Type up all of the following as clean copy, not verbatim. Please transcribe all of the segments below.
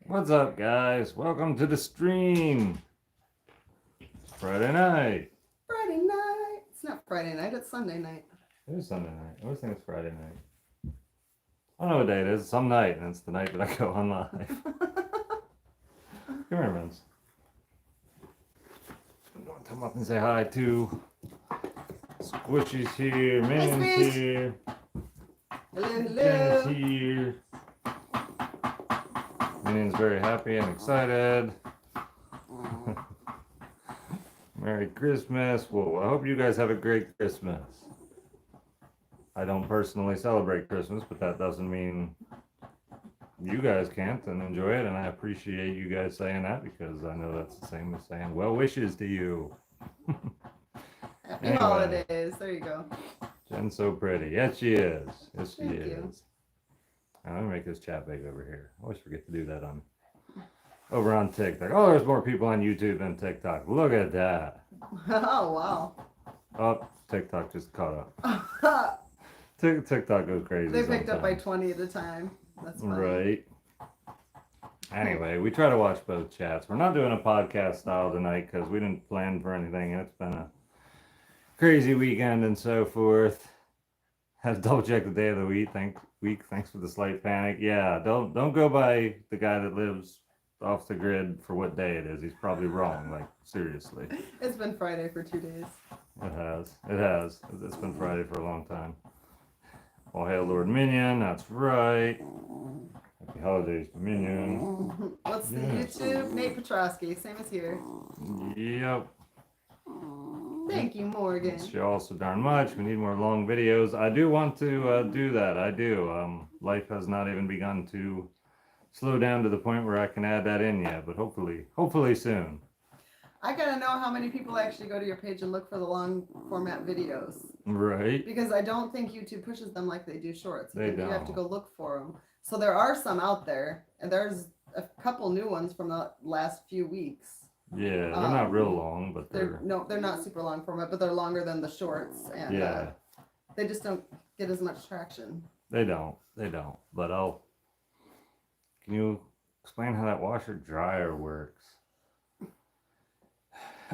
What's up, guys? Welcome to the stream. It's Friday night. Friday night. It's not Friday night, it's Sunday night. It is Sunday night. I always think it's Friday night. I don't know what day it is. It's some night, and it's the night that I go on live. Come here, Vince. I'm going to come up and say hi to Squishy's here, Minion's here, Hello, Jen's hello. here. Minion's very happy and excited. Merry Christmas. Well, I hope you guys have a great Christmas. I don't personally celebrate Christmas, but that doesn't mean you guys can't and enjoy it. And I appreciate you guys saying that because I know that's the same as saying well wishes to you. Happy Anyway. holidays. There you go. Jen's so pretty. Yes, she is. Yes, she Thank is. you. Now, let me make this chat big over here. I always forget to do that over on TikTok. Oh, there's more people on YouTube than TikTok. Look at that. Oh, wow. Oh, TikTok just caught up. TikTok goes crazy. They picked up by sometimes. 20 at a time. That's funny. Right. Anyway, we try to watch both chats. We're not doing a podcast style tonight because we didn't plan for anything, and it's been a crazy weekend and so forth. Had to double check the day of the week. Thanks for the slight panic. Yeah, don't go by the guy that lives off the grid for what day it is. He's probably wrong. Like seriously. It's been Friday for 2 days. It has. It has. It's been Friday for a long time. All hail Lord Minion. That's right. Happy holidays, Minion. What's the Yes. YouTube? Nate Petrosky, same as here. Yep. Thank you, Morgan. Miss you all so darn much. We need more long videos. I do want to do that. I do. Life has not even begun to slow down to the point where I can add that in yet, but hopefully soon. I gotta know how many people actually go to your page and look for the long format videos. Right. Because I don't think YouTube pushes them like they do shorts. They You have to don't. go look for them. So there are some out there, and there's a couple new ones from the last few weeks. Yeah, they're not real long, but They're not super long format, but they're longer than the shorts, and yeah. they just don't get as much traction. They don't. But can you explain how that washer dryer works?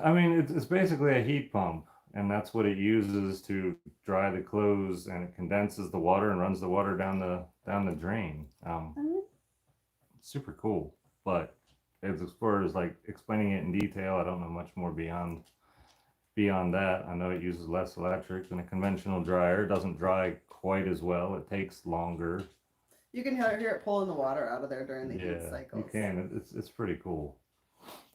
I mean, it's basically a heat pump, and that's what it uses to dry the clothes, and it condenses the water and runs the water down the drain. Super cool, but as far as like explaining it in detail, I don't know much more beyond that. I know it uses less electric than a conventional dryer. It doesn't dry quite as well. It takes longer. You can hear it pulling the water out of there during the heat Yeah, cycles. you can. It's pretty cool.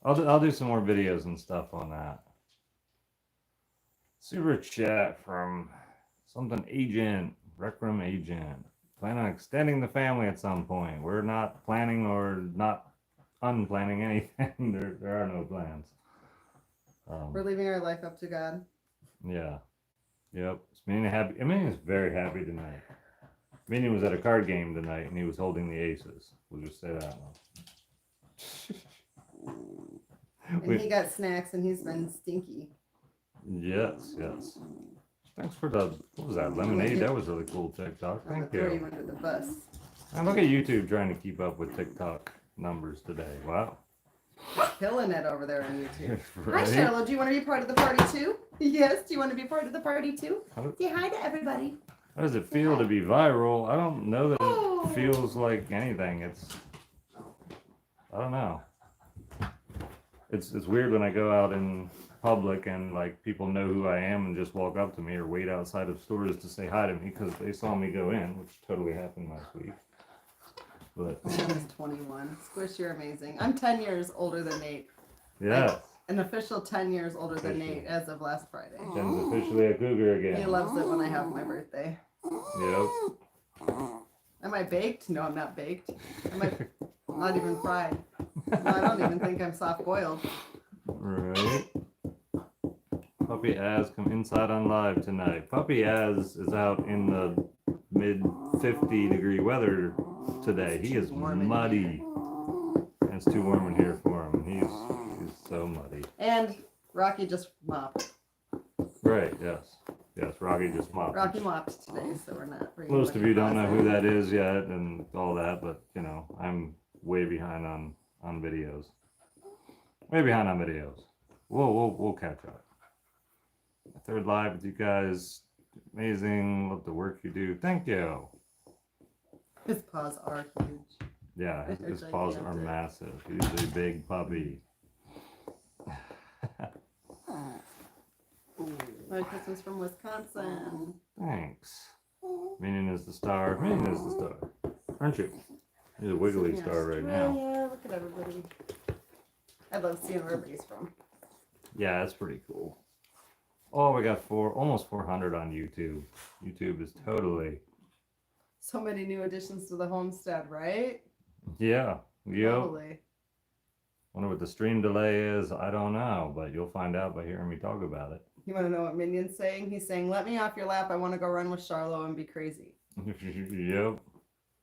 I'll do some more videos and stuff on that. Super chat from something agent, Rec Room agent. Plan on extending the family at some point. We're not planning or not unplanning anything. There are no plans. We're leaving our life up to God. Yeah. Yep. Minion is very happy tonight. Minion was at a card game tonight and he was holding the aces. We'll just say that one. And he got snacks, and he's been stinky. Yes. Thanks for what was that, lemonade? That was really cool, TikTok. I'm gonna Thank throw you. you under the bus. And look at YouTube trying to keep up with TikTok numbers today. Wow. Killing it over there on YouTube. Hi, Right? Charlotte. Do you want to be part of the party too? Yes. Do you want to be part of the party too? How Say hi to everybody. does it feel to be viral? I don't know that Oh. it feels like anything. I don't know. It's weird when I go out in public and like people know who I am and just walk up to me or wait outside of stores to say hi to me because they saw me go in, which totally happened last week. But I was 21. Squish, you're amazing. I'm 10 years older than Nate. yeah, An official 10 years older than Official. Nate as of last Friday. Jen's officially a cougar He again. loves it when I have my birthday. Yep. Am I baked? No, I'm not baked. I'm not even fried. No, I don't even think I'm soft boiled. Right. Puppy Az come inside on live tonight. Puppy Az is out in the mid 50-degree weather today. He is Warm in muddy. And it's too warm in here for him. He's so muddy. And Rocky just mopped. Right, yes. Yes, Rocky just mopped. Rocky mopped today, so we're not bringing Most him of you in the don't know closet. who that is yet and all that, but you know, I'm way behind on videos. Way behind on videos. We'll catch up. Third live with you guys. Amazing. Love the work you do. Thank you. His paws are huge. Yeah, his They're paws are gigantic. massive. He's a big puppy. Merry Christmas from Wisconsin. Thanks. Minion is the star. Minion is the star. Aren't you? He's a wiggly Sydney, star right now. Australia. Look at everybody. I love seeing where everybody's from. Yeah, that's pretty cool. Oh, we got almost 400 on YouTube. YouTube is totally. So many new additions to the homestead, right? Yeah. Yep. Totally. Wonder what the stream delay is. I don't know, but you'll find out by hearing me talk about it. You want to know what Minion's saying? He's saying, "Let me off your lap. I want to go run with Charlo and be crazy." Yep.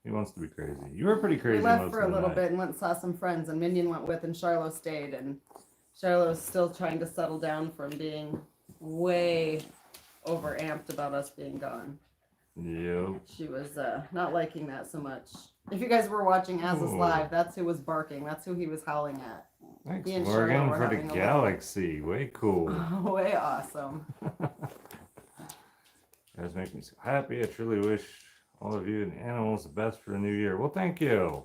He wants to be crazy. You were pretty crazy. We left most for of a the little night. bit and went and saw some friends, and Minion went with, and Charlo stayed. And Charlo's still trying to settle down from being way overamped about us being gone. Yep. She was not liking that so much. If you guys were watching Az's Ooh. live, that's who was barking. That's who he was howling at. Thanks, Me and Morgan, Cheryl were for the having a little- galaxy. Way cool. Way awesome. You guys make me so happy. I truly wish all of you and the animals the best for the new year. Well, thank you.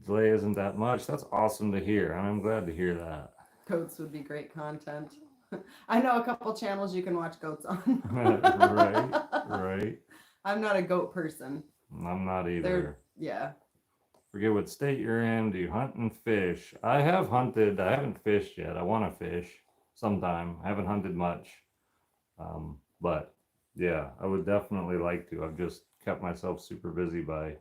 Delay isn't that much. That's awesome to hear. I'm glad to hear that. Goats would be great content. I know a couple channels you can watch goats on. Right. I'm not a goat person. I'm not either. They're, yeah. Forget what state you're in. Do you hunt and fish? I have hunted. I haven't fished yet. I want to fish sometime. I haven't hunted much. But yeah, I would definitely like to. I've just kept myself super busy by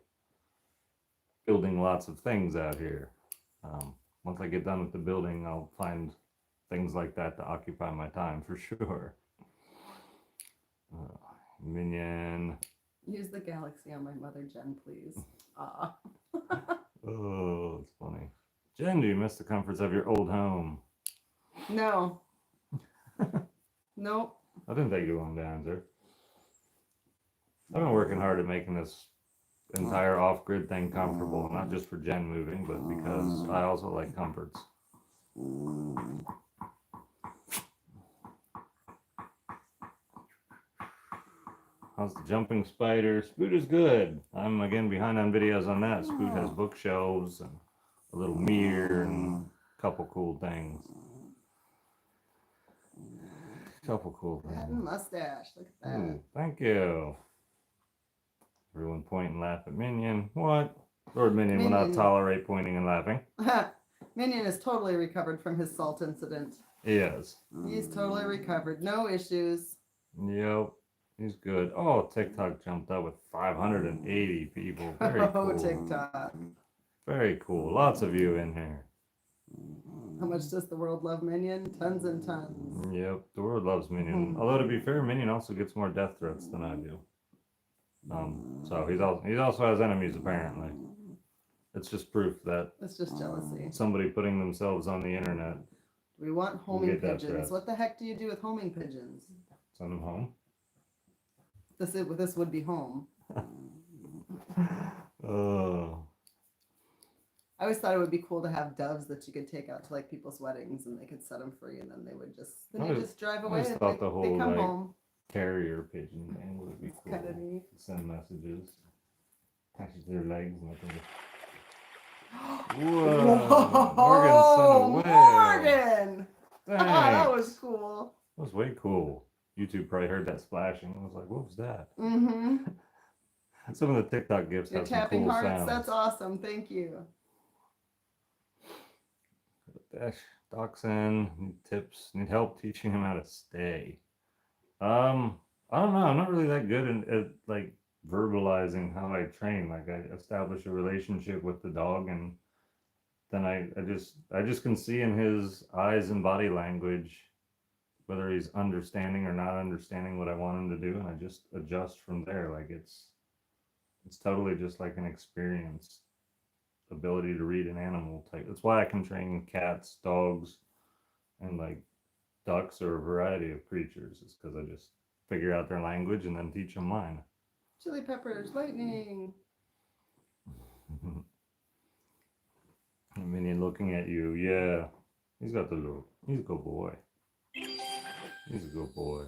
building lots of things out here. Once I get done with the building, I'll find things like that to occupy my time for sure. Minion. Use the galaxy on my mother, Jen, please. Aw. Oh, it's funny. Jen, do you miss the comforts of your old home? No. Nope. I didn't take you long to answer. I've been working hard at making this entire off-grid thing comfortable, not just for Jen moving, but because I also like comforts. How's the jumping spider? Spoot is good. I'm again behind on videos on that. Spoot has bookshelves and a little mirror and a couple cool things. Couple cool Hat things. and mustache. Look at that. Ooh, thank you. Everyone point and laugh at Minion. What? Lord Minion will not Minion. tolerate pointing and laughing. Minion is totally recovered from his salt incident. He is. He's totally recovered. No issues. Yep. He's good. Oh, TikTok jumped up with 580 people. Very Oh, cool. TikTok. Very cool. Lots of you in here. How much does the world love Minion? Tons and tons. Yep. The world loves Minion. Although to be fair, Minion also gets more death threats than I do. So he also has enemies apparently. It's just proof that It's just jealousy. somebody putting themselves on the internet. We want homing get that pigeons. threat. What the heck do you do with homing pigeons? Send them home. This would be home. Oh. I always thought it would be cool to have doves that you could take out to like people's weddings and they could set them free and then they would just I always- drive I away always and thought they the whole, come like, home. Carrier pigeon thing would be cool. Kind of neat. Send messages. Touches their legs and let them just. Whoa! Morgan sent a whale. Morgan! That was Thanks. cool. That was way cool. YouTube probably heard that splashing and was like, what was that? Mm-hmm. Some of the TikTok gifs You're have some tapping cool hearts. sounds. That's awesome. Thank you. Dash Dachshund, need tips, need help teaching him how to stay. I don't know. I'm not really that good at like verbalizing how I train. Like I establish a relationship with the dog and then I just can see in his eyes and body language whether he's understanding or not understanding what I want him to do, and I just adjust from there. Like it's totally just like an experience, ability to read an animal type. That's why I can train cats, dogs, and like ducks or a variety of creatures. Is because I just figure out their language and then teach them mine. Chili peppers, lightning. Minion looking at you. Yeah, he's got the look. He's a good boy. He's a good boy.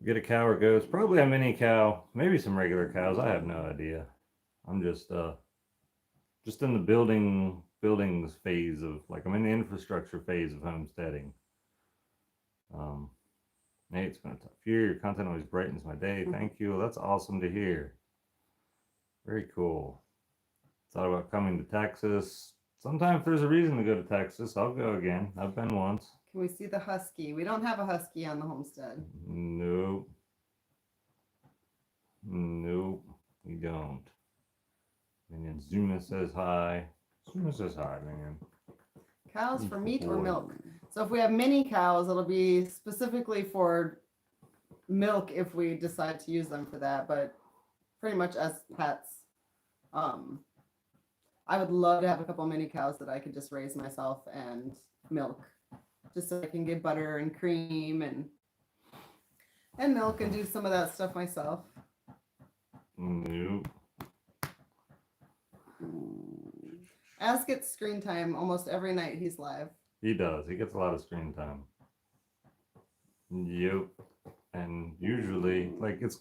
Get a cow or goats. Probably a mini cow. Maybe some regular cows. I have no idea. I'm just in the buildings phase of, like, I'm in the infrastructure phase of homesteading. Hey, it's been a tough year. Your content always brightens my day. Thank you. That's awesome to hear. Very cool. Thought about coming to Texas. Sometime if there's a reason to go to Texas, I'll go again. I've been once. Can we see the husky? We don't have a husky on the homestead. Nope. Nope. We don't. Minion Zuma says hi. Zuma says hi, Minion. Cows for meat or Boy. milk? So if we have mini cows, it'll be specifically for milk if we decide to use them for that, but pretty much as pets. I would love to have a couple mini cows that I could just raise myself and milk, just so I can get butter and cream and milk and do some of that stuff myself. Nope. Az gets screen time almost every night he's live. He does. He gets a lot of screen time. Yep. And usually, like, his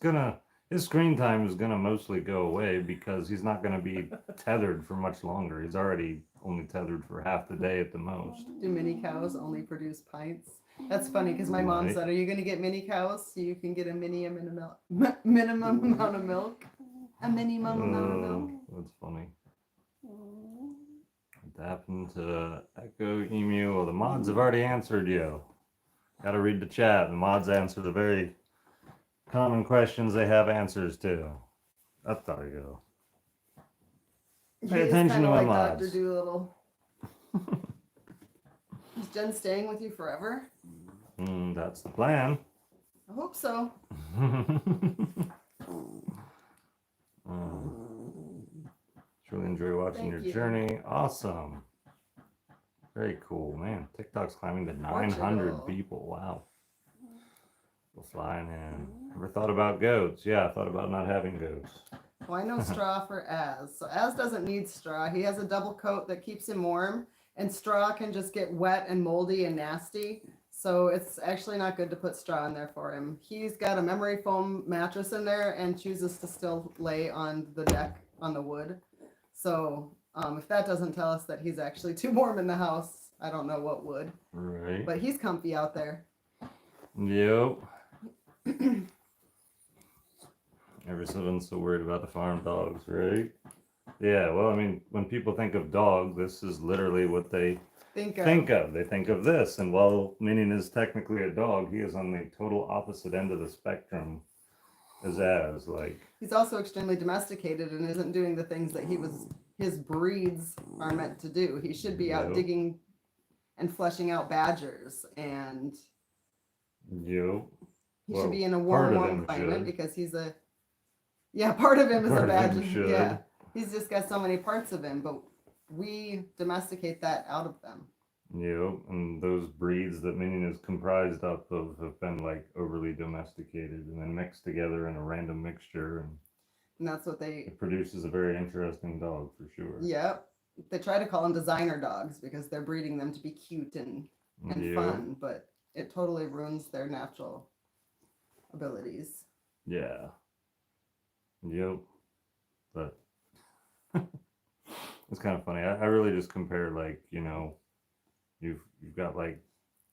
screen time is gonna mostly go away because he's not gonna be tethered for much longer. He's already only tethered for half the day at the most. Do mini cows only produce pints? That's funny because my mom Right. said, "Are you going to get mini cows so you can get a minimum amount of milk? A minimum amount of milk." That's funny. What happened to Echo Emu? Well, the mods have already answered you. Gotta read the chat. The mods answer the very common questions they have answers to. Up there you go. Pay He's attention kinda to my like Dr. mods. Doolittle. Is Jen staying with you forever? That's the plan. I hope so. Truly enjoy watching Thank your you. journey. Awesome. Very cool, man. TikTok's climbing to 900 Portugal. people. Wow. We're flying in. Ever thought about goats? Yeah, I thought about not having goats. Well, I know straw for Az. So Az doesn't need straw. He has a double coat that keeps him warm, and straw can just get wet and moldy and nasty. So it's actually not good to put straw in there for him. He's got a memory foam mattress in there and chooses to still lay on the deck on the wood. So if that doesn't tell us that he's actually too warm in the house, I don't know what would. Right. But he's comfy out there. Yep. Ever so been so worried about the farm dogs, right? Yeah, well, I mean, when people think of dog, this is literally what they Think of. They think of this. And while Minion is technically a dog, he is on the total opposite end of the spectrum as like. He's also extremely domesticated and isn't doing the things that his breeds are meant to do. He should be out Yep. digging and fleshing out badgers, and Yep. he Well, should be in a part of warm him climate should. because part of him is Part a of him badger. should. Yeah, he's just got so many parts of him, but we domesticate that out of them. Yep. And those breeds that Minion is comprised up of have been like overly domesticated and then mixed together in a random mixture, and And that's what they, it produces a very interesting dog for sure. yep. They try to call them designer dogs because they're breeding them to be cute and Yep. fun, but it totally ruins their natural abilities. Yeah. Yep. But it's kind of funny. I really just compare, like, you've got like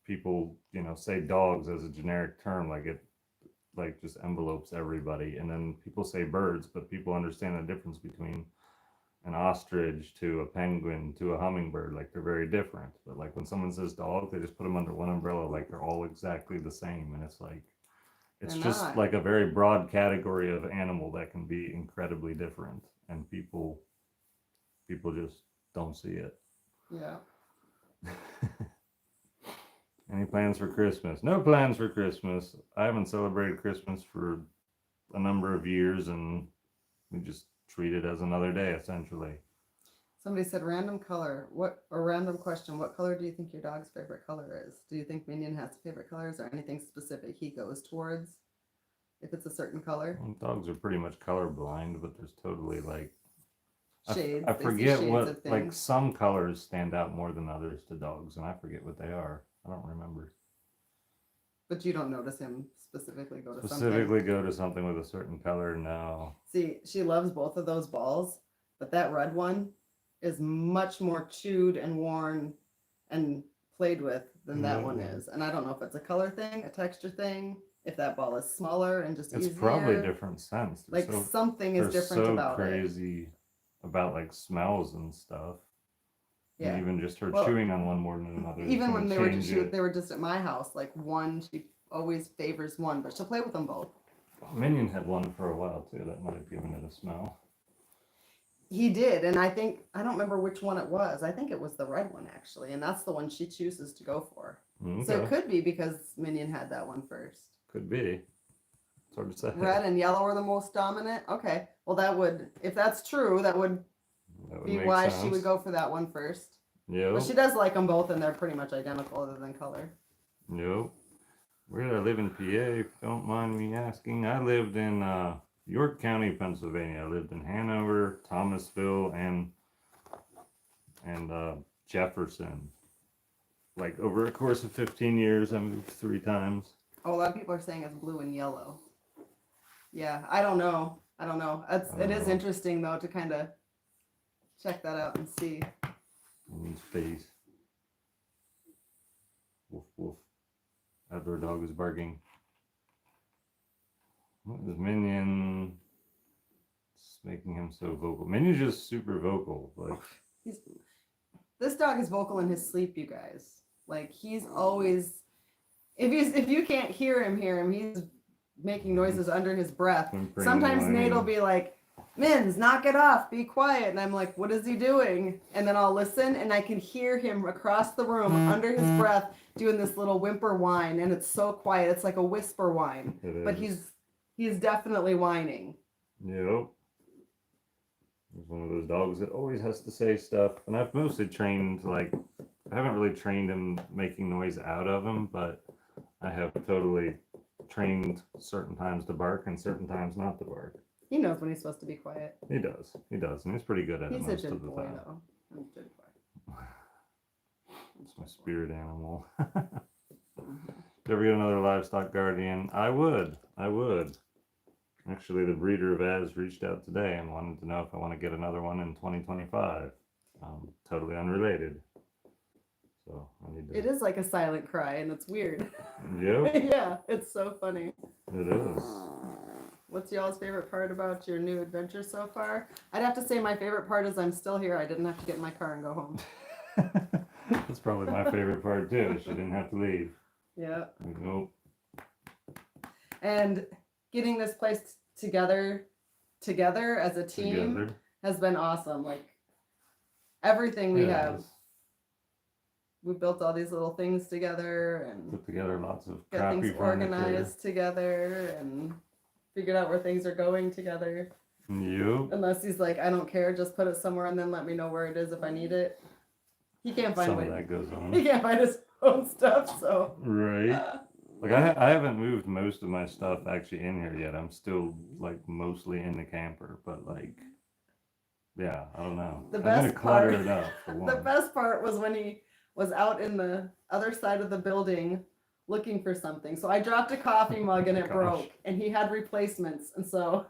people, say dogs as a generic term, like it like just envelopes everybody. And then people say birds, but people understand the difference between an ostrich to a penguin to a hummingbird. Like, they're very different. But like when someone says dog, they just put them under one umbrella, like they're all exactly the same. And it's like, it's They're just not. like a very broad category of animal that can be incredibly different, and people just don't see it. Yeah. Any plans for Christmas? No plans for Christmas. I haven't celebrated Christmas for a number of years, and we just treat it as another day, essentially. Somebody said random color. Random question. What color do you think your dog's favorite color is? Do you think Minion has favorite colors or anything specific he goes towards? If it's a certain color? Well, dogs are pretty much colorblind, but there's totally like shades. I They see forget shades what, of like things. some colors stand out more than others to dogs, and I forget what they are. I don't remember. But you don't notice him specifically go to something. Specifically go to something with a certain color, no. See, she loves both of those balls, but that red one is much more chewed and worn and played with than that one Mm. is. And I don't know if it's a color thing, a texture thing, if that ball is smaller and just It's easier. probably different scents. Like something is they're different so about it. crazy about like smells and stuff. Yeah. And even just her Well, chewing on one more than another. Even when they were just they were just at my house, like one, she always favors one, but she'll play with them both. Minion had one for a while too. That might have given it a smell. He did, and I don't remember which one it was. I think it was the red one actually, and that's the one she chooses to go for. Okay. So it could be because Minion had that one first. Could be. It's hard to say. Red and yellow are the most dominant. Okay, well that would, if that's true, that would be make why sense. she would go for that one first. Yep. But she does like them both, and they're pretty much identical other than color. Yep. Where did I live in PA? If you don't mind me asking. I lived in York County, Pennsylvania. I lived in Hanover, Thomasville, and Jefferson. Like over a course of 15 years, I moved 3 times. Oh, a lot of people are saying it's blue and yellow. Yeah, I don't know. It is interesting though to kind of check that out and see. In space. Woof woof. Outdoor dog is barking. What is Minion? It's making him so vocal. Minion's just super vocal. Like This dog is vocal in his sleep, you guys. Like he's always, if you can't hear him, he's making noises under his breath. whimpering, Sometimes whining. Nate will be like, "Mins, knock it off, be quiet," and I'm like, "What is he doing?" And then I'll listen, and I can hear him across the room under his breath doing this little whimper whine, and it's so quiet. It's like a whisper whine, but he's definitely whining. Yep. He's one of those dogs that always has to say stuff. And I've mostly trained, like, I haven't really trained him making noise out of him, but I have totally trained certain times to bark and certain times not to bark. He knows when he's supposed to be quiet. He does. And he's pretty good at it He's a most good of the boy, time. though. He's a good boy. It's my spirit animal. If you ever get another livestock guardian, I would. Actually, the breeder of Az reached out today and wanted to know if I want to get another one in 2025. Totally unrelated. So I need to. It is like a silent cry, and it's weird. Yep, Yeah, it's so funny. it is. What's y'all's favorite part about your new adventure so far? I'd have to say my favorite part is I'm still here. I didn't have to get in my car and go home. That's probably my favorite part too. She didn't have to leave. Yeah. Nope. And getting this place together as a team Together. has been awesome. Like everything we have, we built all these little things together and Put together lots of got crappy things furniture. organized together and figured out where things are going together. Yep. Unless he's like, I don't care, just put it somewhere and then let me know where it is if I need it. He can't find Some it. of that goes on. He can't find his own stuff, so. Right. Like I haven't moved most of my stuff actually in here yet. I'm still like mostly in the camper, but like, yeah, I don't know. The I'm gonna best clutter part- it up for The one. best part was when he was out in the other side of the building looking for something. So I dropped a coffee mug and it Gosh. broke, and he had replacements. And so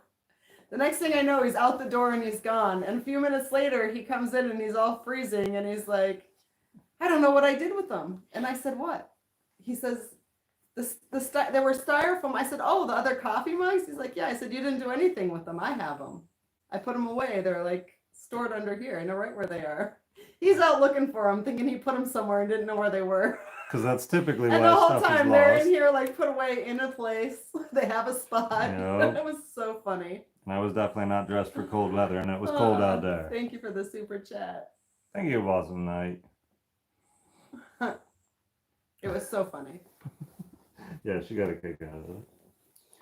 the next thing I know, he's out the door and he's gone. And a few minutes later, he comes in and he's all freezing and he's like, I don't know what I did with them. And I said, what? He says, there were styrofoam. I said, oh, the other coffee mugs? He's like, yeah. I said, you didn't do anything with them. I have them. I put them away. They're like stored under here. I know right where they are. He's out looking for them, thinking he put them somewhere and didn't know where they were. Because that's typically And why the whole stuff time is they're lost. in here, like put away in a place. They have a spot. Yep. It was so funny. And I was definitely not dressed for cold weather, and it was cold out there. Thank you for the super chat. Thank you, awesome night. It was so funny. Yeah, she got a kick out of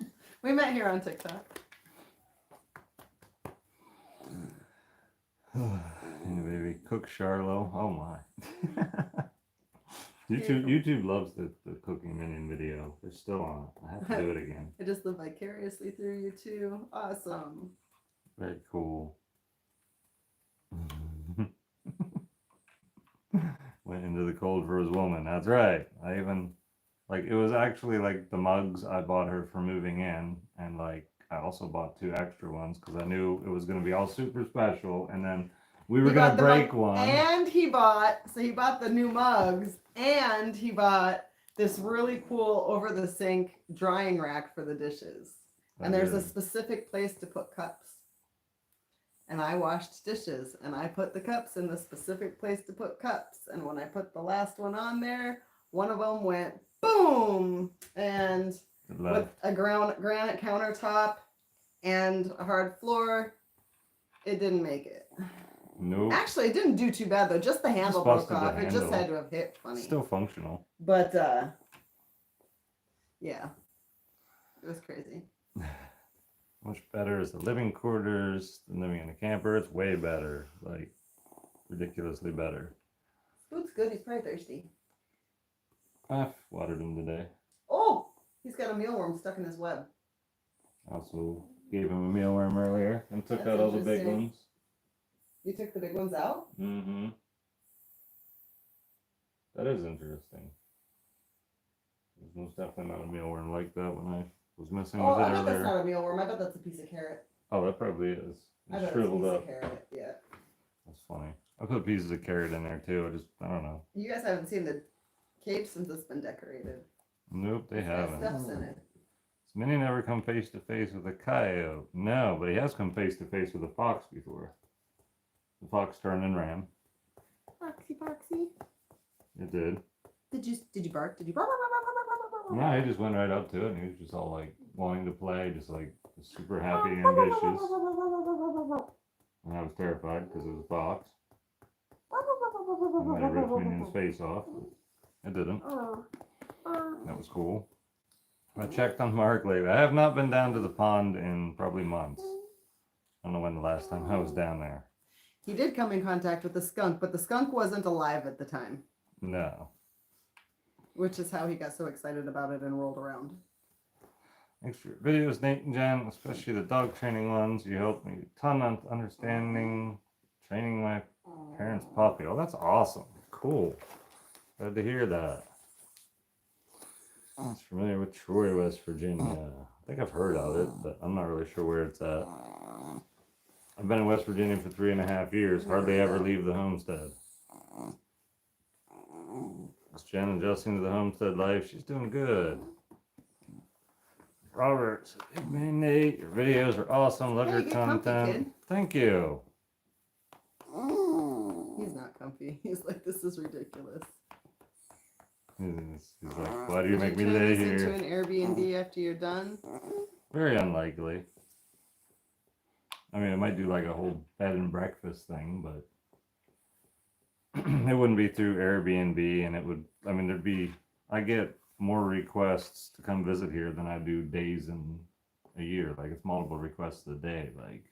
it. We met here on TikTok. Yeah, baby, cook Charlo. Oh my. YouTube loves the cooking minion video. They're still on it. I have to do it again. I just live vicariously through you too. Awesome. Very cool. into the cold for his woman. That's right. I even like it was actually like the mugs I bought her for moving in, and like I also bought 2 extra ones because I knew it was gonna be all super special, and then we were He gonna bought the break mug- one. And he bought the new mugs, and he bought this really cool over the sink drying rack for the dishes. And there's a specific place to put cups. And I washed dishes, and I put the cups in the specific place to put cups. And when I put the last one on there, one of them went boom, and It with left. a granite countertop and a hard floor, it didn't make it. Nope. Actually, it didn't do too bad though. Just the handle broke busted the off. It just handle. had to have hit funny. Still functional. But yeah, it was crazy. Much better is the living quarters than living in a camper. It's way better, like ridiculously better. Food's good. He's probably thirsty. I've watered him today. Oh, he's got a mealworm stuck in his web. Also gave him a mealworm earlier and took That's out all the big interesting. ones. You took the big ones out? Mm-hmm. That is interesting. There's most definitely not a mealworm like that when I was messing Oh, with I it bet that's earlier. not a mealworm. I bet that's a piece of carrot. Oh, that probably is. I It's bet it's a shriveled piece up. of carrot. Yeah. That's funny. I put pieces of carrot in there too. I don't know. You guys haven't seen the cape since it's been decorated. Nope, they It's got haven't. Stuff's in it. Minnie never come face to face with a coyote. No, but he has come face to face with a fox before. The fox turned and ran. Foxy, foxy. It did. Did you bark? Did you bark? No, he just went right up to it and he was just all like wanting to play, just like super happy and ambitious. And I was terrified because it was a fox. It might have ripped Minion's face off. But it didn't. That was cool. I checked on Mark lately. I have not been down to the pond in probably months. I don't know when the last time I was down there. He did come in contact with the skunk, but the skunk wasn't alive at the time, No. which is how he got so excited about it and rolled around. Thanks for your videos, Nate and Jen, especially the dog training ones. You helped me a ton on understanding training my parents' puppy. Oh, that's awesome. Cool. Glad to hear that. I was familiar with Troy, West Virginia. I think I've heard of it, but I'm not really sure where it's at. I've been in West Virginia for 3.5 years. Hardly ever leave the homestead. Is Jen adjusting to the homestead life? She's doing good. Robert, said, "Hey man, Nate, your videos are awesome. Love Hey, your get comfy, content." kid. Thank you. He's not comfy. He's like, this is ridiculous. He's like, why do you Would make me turn lay this into here? an Airbnb after you're done? Very unlikely. I mean, I might do like a whole bed and breakfast thing, but it wouldn't be through Airbnb, and it would, I mean, I get more requests to come visit here than I do days in a year. Like, it's multiple requests a day. Like,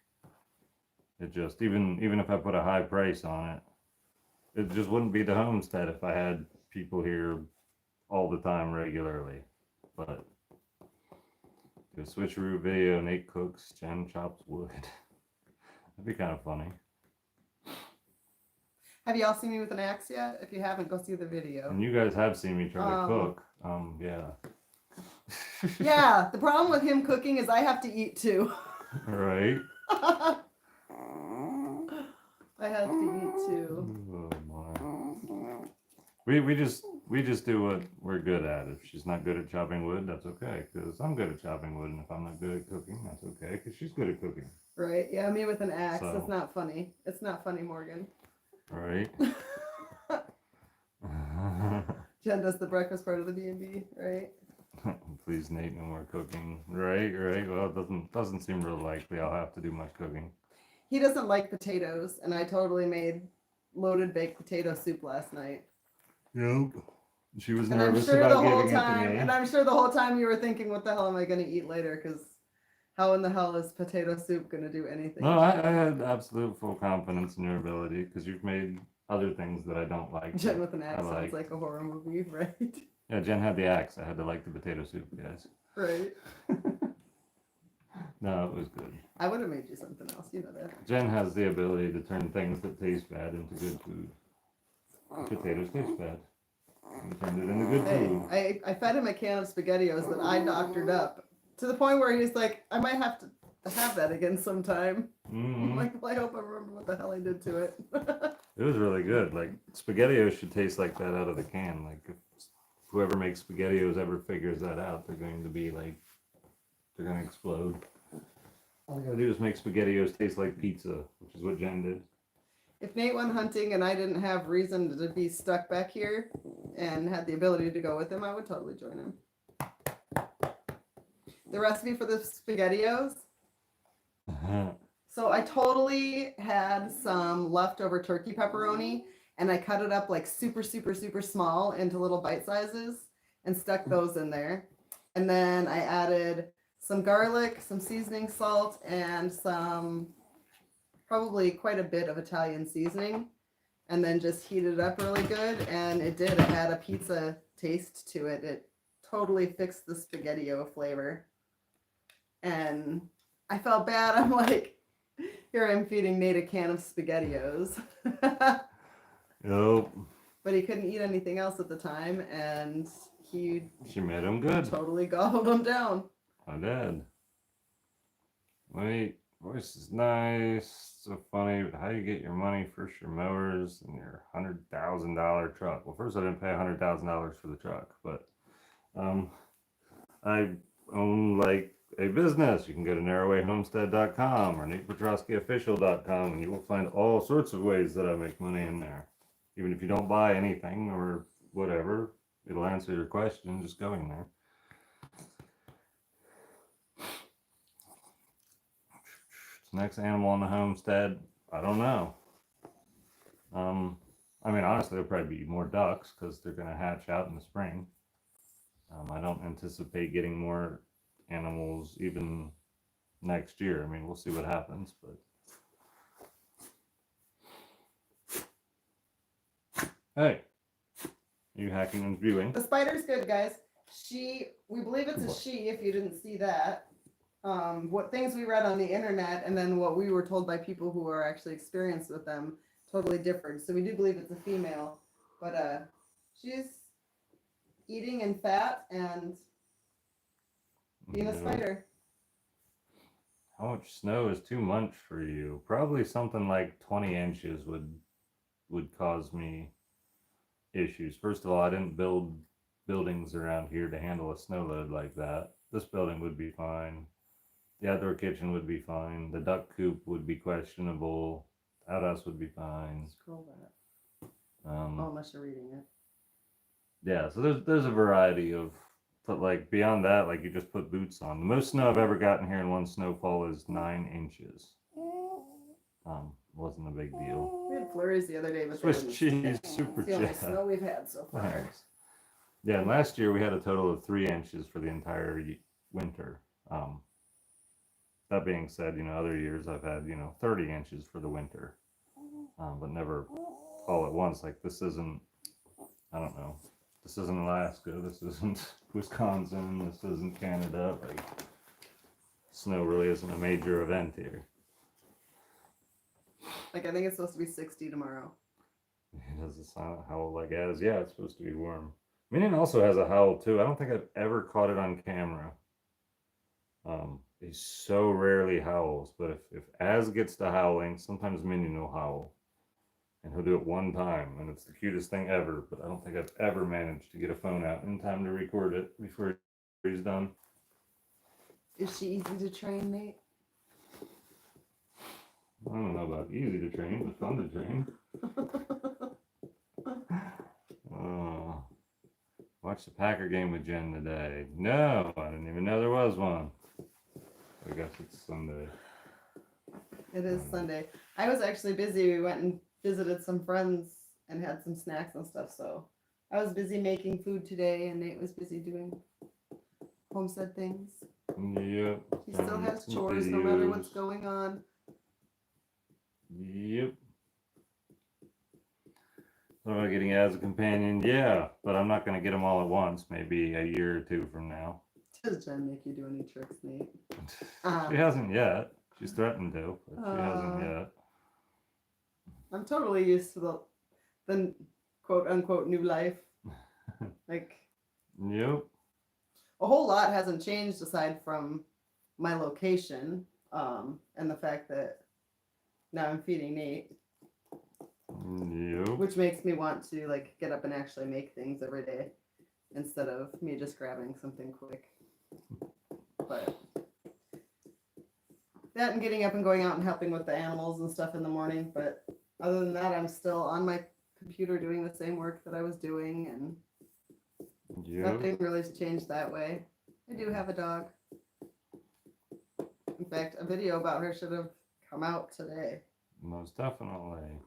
it just, even if I put a high price on it, it just wouldn't be the homestead if I had people here all the time regularly. But do a switcheroo video, Nate cooks, Jen chops wood. That'd be kind of funny. Have you all seen me with an axe yet? If you haven't, go see the video. And you guys have seen me try to cook. Yeah. Yeah, the problem with him cooking is I have to eat too. Right. I have to eat too. Oh my. We just do what we're good at. If she's not good at chopping wood, that's okay. Because I'm good at chopping wood, and if I'm not good at cooking, that's okay. Because she's good at cooking. Right? Yeah, me with an axe. So- It's not funny. It's not funny, Morgan. Right. Jen does the breakfast part of the B&B, right? Please, Nate, no more cooking. Right. Well, it doesn't seem real likely. I'll have to do much cooking. He doesn't like potatoes, and I totally made loaded baked potato soup last night. Yep. She was And I'm nervous sure the about whole giving it to time, me. and I'm sure the whole time you were thinking, what the hell am I going to eat later? Because how in the hell is potato soup going to do anything? No, I had absolute full confidence in your ability because you've made other things that I don't like. Jen with an I axe like. sounds like a horror movie, right? Yeah, Jen had the axe. I had to like the potato soup, guys. Right. No, it was good. I would have made you something else, you know that. Jen has the ability to turn things that taste bad into good food. Potatoes taste bad. You turned it into good Hey, food. I fed him a can of SpaghettiOs that I doctored up to the point where he's like, I might have to have that again sometime. I'm Mm-hmm. like, well, I hope I remember what the hell I did to it. It was really good. Like SpaghettiOs should taste like that out of the can. Like if whoever makes SpaghettiOs ever figures that out, they're going to be like, they're going to explode. All you gotta do is make SpaghettiOs taste like pizza, which is what Jen did. If Nate went hunting and I didn't have reason to be stuck back here and had the ability to go with him, I would totally join him. The recipe for the SpaghettiOs. So I totally had some leftover turkey pepperoni and I cut it up like super, super, super small into little bite sizes and stuck those in there. And then I added some garlic, some seasoning salt, and some probably quite a bit of Italian seasoning. And then just heated it up really good. And it did. It had a pizza taste to it. It totally fixed the SpaghettiO flavor. And I felt bad. I'm like, here I'm feeding Nate a can of SpaghettiOs. Nope. But he couldn't eat anything else at the time, and he She made them good. totally gobbled them down. I did. Wait, voice is nice. So funny. But how do you get your money for your mowers and your $100,000 truck? Well, first I didn't pay $100,000 for the truck, but I own like a business. You can go to narrowwayhomestead.com or natepetroskyofficial.com and you will find all sorts of ways that I make money in there. Even if you don't buy anything or whatever, it'll answer your question just going there. Next animal on the homestead, I don't know. I mean, honestly, there'll probably be more ducks because they're going to hatch out in the spring. I don't anticipate getting more animals even next year. I mean, we'll see what happens, but hey, you hacking and viewing? The spider's good, guys. We believe it's a she. If you didn't see that, what things we read on the internet and then what we were told by people who are actually experienced with them totally differed. So we do believe it's a female, but she's eating and fat and being a spider. How much snow is too much for you? Probably something like 20 inches would cause me issues. First of all, I didn't build buildings around here to handle a snow load like that. This building would be fine. The outdoor kitchen would be fine. The duck coop would be questionable. The outhouse would be fine. Scroll that. Unless you're reading it. Yeah, so there's a variety of, but like beyond that, like you just put boots on. The most snow I've ever gotten here in one snowfall is 9 inches. Wasn't a big deal. We had flurries the other day, but Swiss cheese, super it's the only jet. snow we've had so far. Thanks. Yeah, and last year we had a total of 3 inches for the entire winter. That being said, other years I've had, 30 inches for the winter, but never all at once. Like this isn't, I don't know, this isn't Alaska, this isn't Wisconsin, this isn't Canada. Like snow really isn't a major event here. Like I think it's supposed to be 60 tomorrow. It has a silent howl like as, yeah, it's supposed to be warm. Minion also has a howl too. I don't think I've ever caught it on camera. He so rarely howls, but if Az gets to howling, sometimes Minion will howl. And he'll do it one time, and it's the cutest thing ever, but I don't think I've ever managed to get a phone out in time to record it before he's done. Is she easy to train, Nate? I don't know about easy to train, but fun to train. Watch the Packer game with Jen today. No, I didn't even know there was one. I guess it's Sunday. It is Sunday. I was actually busy. We went and visited some friends and had some snacks and stuff. So I was busy making food today, and Nate was busy doing homestead things. Yep. He still has chores no matter what's going on. Yep. What about getting as a companion? Yeah, but I'm not going to get them all at once. Maybe a year or two from now. Does Jen make you do any tricks, Nate? She hasn't yet. She's threatened to, but she hasn't yet. I'm totally used to the quote unquote new life. Like Yep. a whole lot hasn't changed aside from my location, and the fact that now I'm feeding Nate, Yep. which makes me want to like get up and actually make things every day instead of me just grabbing something quick. But that and getting up and going out and helping with the animals and stuff in the morning. But other than that, I'm still on my computer doing the same work that I was doing, and Yep. nothing really has changed that way. I do have a dog. In fact, a video about her should have come out today. Most definitely.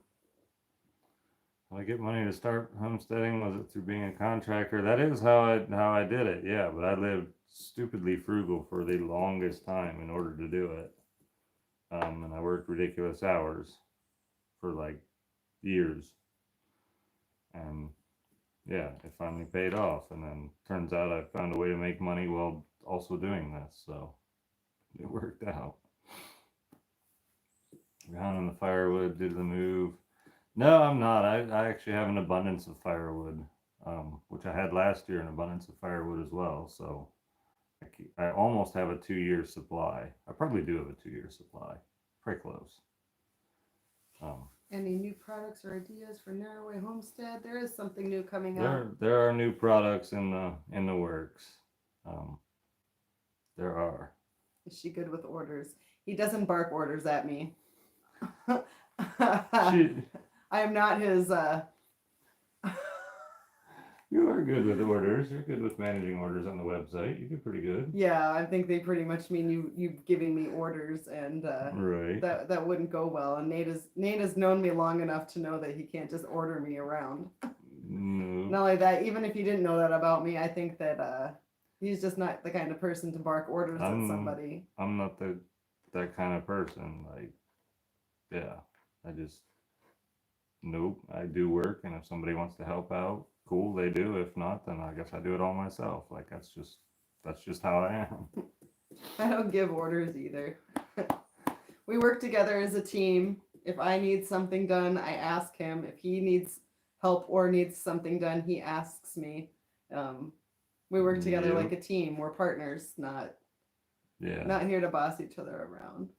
How I get money to start homesteading, was it through being a contractor? That is how I did it, yeah. But I lived stupidly frugal for the longest time in order to do it. And I worked ridiculous hours for like years. And yeah, it finally paid off. And then turns out I found a way to make money while also doing this. So it worked out. Down in the firewood, did the move. No, I'm not. I actually have an abundance of firewood, which I had last year, an abundance of firewood as well. So I almost have a 2-year supply. I probably do have a 2-year supply. Pretty close. Any new products or ideas for Norway Homestead? There is something new coming out. There are new products in the works. There are. Is she good with orders? He doesn't bark orders at me. She, I am not his. You are good with orders. You're good with managing orders on the website. You do pretty good. Yeah, I think they pretty much mean you giving me orders, and Right. that wouldn't go well. And Nate has known me long enough to know that he can't just order me around. No. Not like that. Even if he didn't know that about me, I think that he's just not the kind of person to bark orders at somebody. I'm not that kind of person. Like, yeah, nope. I do work, and if somebody wants to help out, cool, they do. If not, then I guess I do it all myself. Like that's just how I am. I don't give orders either. We work together as a team. If I need something done, I ask him. If he needs help or needs something done, he asks me. We work together Yep. like a team. We're partners, not here to boss each other around.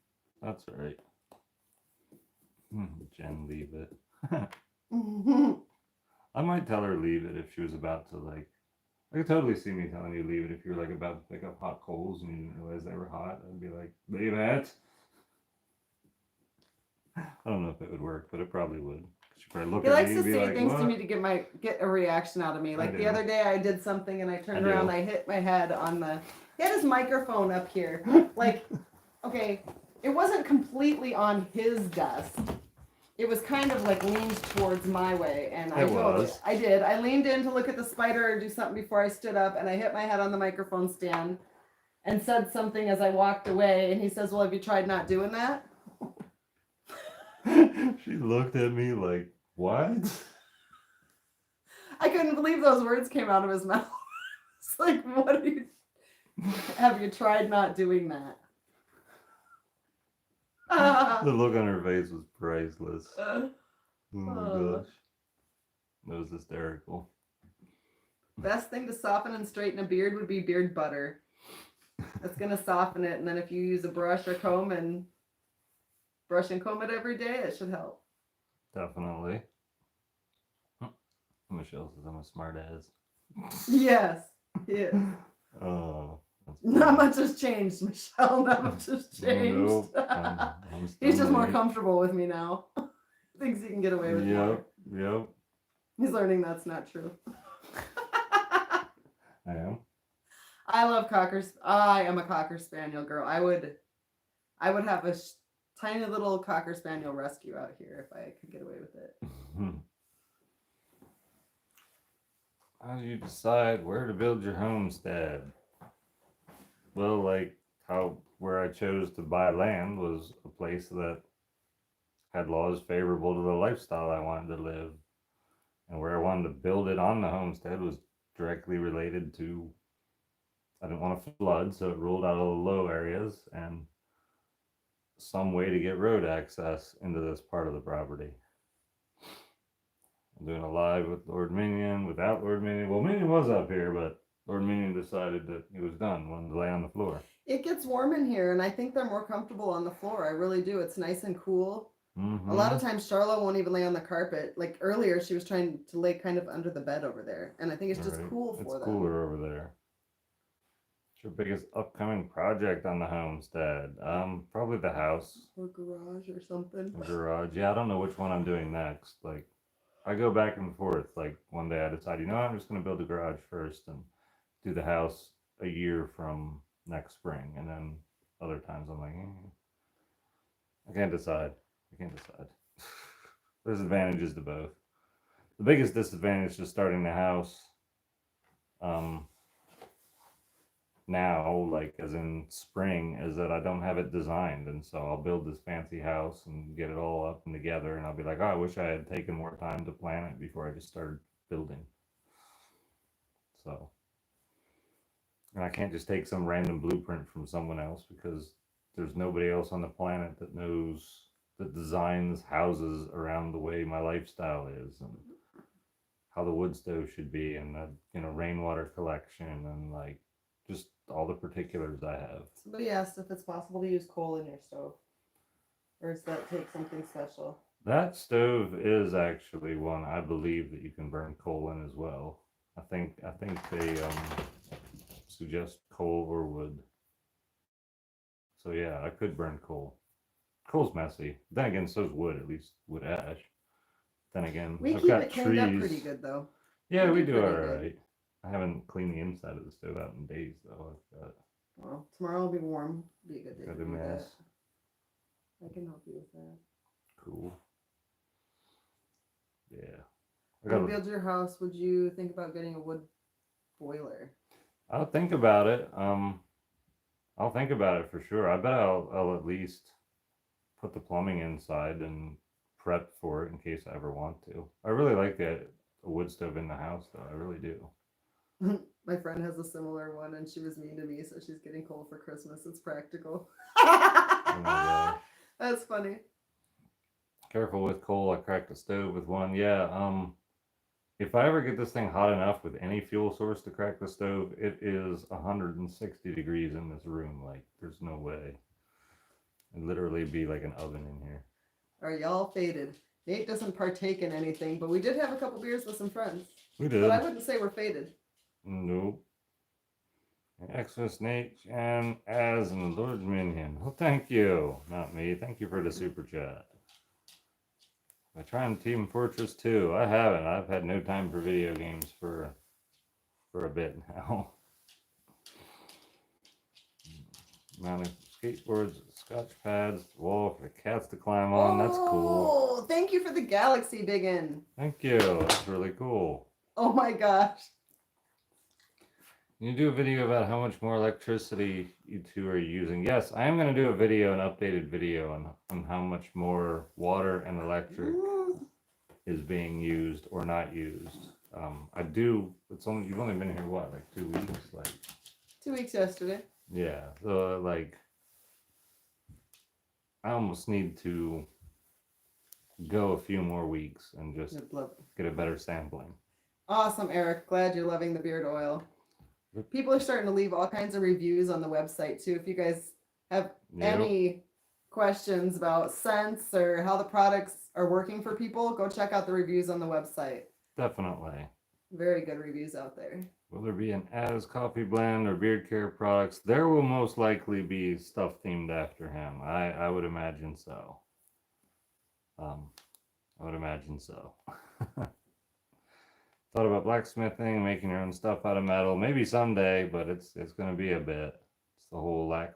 That's right. Jen, leave it. I might tell her leave it if she was about to like. I could totally see me telling you leave it if you were like about to pick up hot coals and you didn't realize they were hot. I'd be like, leave it. I don't know if it would work, but it probably would. She'd probably look He at likes me to and be say like, things what? to me to get a reaction out of me. Like the do. other day, I did something and I turned I around, do. I hit my head on the. He had his microphone up here. Like, okay, it wasn't completely on his desk. It was kind of like leaned towards my way, and I did. I leaned in to look at the spider or do something before I stood up, and I hit my head on the microphone stand and said something as I walked away. And he says, "Well, have you tried not doing that?" She looked at me like, what? I couldn't believe those words came out of his mouth. It's like, what are you? Have you tried not doing that? The look on her face was priceless. Oh my gosh. That was hysterical. Best thing to soften and straighten a beard would be beard butter. That's gonna soften it, and then if you use a brush or comb and brush and comb it every day, it should help. Definitely. Michelle says I'm a smart ass. Yes, yes. Oh. Not much has changed, Michelle. Not much has changed. Nope. I'm He's just more Nate. comfortable with me now. Thinks he can get away with more. Yep. He's learning that's not true. I am. I love cockers. I am a cocker spaniel girl. I would have a tiny little cocker spaniel rescue out here if I could get away with it. How do you decide where to build your homestead? Well, like where I chose to buy land was a place that had laws favorable to the lifestyle I wanted to live. And where I wanted to build it on the homestead was directly related to, I didn't want to flood, so it ruled out all the low areas and some way to get road access into this part of the property. I'm doing a live with Lord Minion, without Lord Minion. Well, Minion was up here, but Lord Minion decided that he was done, wanted to lay on the floor. It gets warm in here, and I think they're more comfortable on the floor. I really do. It's nice and cool. Mm-hmm. A lot of times, Charlotte won't even lay on the carpet. Like earlier, she was trying to lay kind of under the bed over there, and I think it's just Right. cool for It's them. cooler over there. What's your biggest upcoming project on the homestead? Probably the house, Or garage or something. the garage. Yeah, I don't know which one I'm doing next. Like, I go back and forth. Like, one day I decide, you know what, I'm just going to build a garage first and do the house a year from next spring. And then other times I'm like, I can't decide. I can't decide. There's advantages to both. The biggest disadvantage to starting the house now, like as in spring, is that I don't have it designed. And so I'll build this fancy house and get it all up and together. And I'll be like, oh, I wish I had taken more time to plan it before I just started building. So, and I can't just take some random blueprint from someone else because there's nobody else on the planet that knows, that designs houses around the way my lifestyle is and how the wood stove should be and the, you know, rainwater collection and like just all the particulars I have. Somebody asked if it's possible to use coal in your stove, or does that take something special? That stove is actually one I believe that you can burn coal in as well. I think they suggest coal or wood. So yeah, I could burn coal. Coal's messy. Then again, so's wood. At least wood ash. Then again, We I've keep got it cleaned up trees. pretty good though. Yeah, We we do do pretty all good. right. I haven't cleaned the inside of the stove out in days though. I've got Well, tomorrow will be warm. Be a good day got to a do that. mess. I can help you with that. Cool. Yeah. I When you got. build your house, would you think about getting a wood boiler? I'll think about it. I'll think about it for sure. I bet I'll at least put the plumbing inside and prep for it in case I ever want to. I really like a wood stove in the house though. I really do. My friend has a similar one, and she was mean to me, so she's getting coal for Christmas. It's practical. Oh my gosh. That's funny. Careful with coal. I cracked the stove with one. Yeah. If I ever get this thing hot enough with any fuel source to crack the stove, it is 160 degrees in this room. Like, there's no way. It'd literally be like an oven in here. All right, y'all faded. Nate doesn't partake in anything, but we did have a couple beers with some friends. We did. But I wouldn't say we're faded. Nope. Xmas Nate and as and Lord Minion. Well, thank you. Not me. Thank you for the super chat. Am I trying Team Fortress 2? I haven't. I've had no time for video games for a bit now. Mounting skateboards, scotch pads, wall for the cats to climb on. That's cool. Oh, thank you for the galaxy digging. Thank you. That's really cool. Oh my gosh. Can you do a video about how much more electricity you two are using? Yes, I am going to do a video, an updated video on how much more water and electric is being used or not used. I do. You've only been here what, like 2 weeks? Like 2 weeks yesterday. yeah. So like, I almost need to go a few more weeks and just get a better sampling. Awesome, Eric. Glad you're loving the beard oil. People are starting to leave all kinds of reviews on the website too. If you guys have any questions about scents or how the products are working for people, go check out the reviews on the website. Definitely. Very good reviews out there. Will there be an as coffee blend or beard care products? There will most likely be stuff themed after him. I would imagine so. I would imagine so. Thought about blacksmithing, making your own stuff out of metal. Maybe someday, but it's going to be a bit. It's the whole lack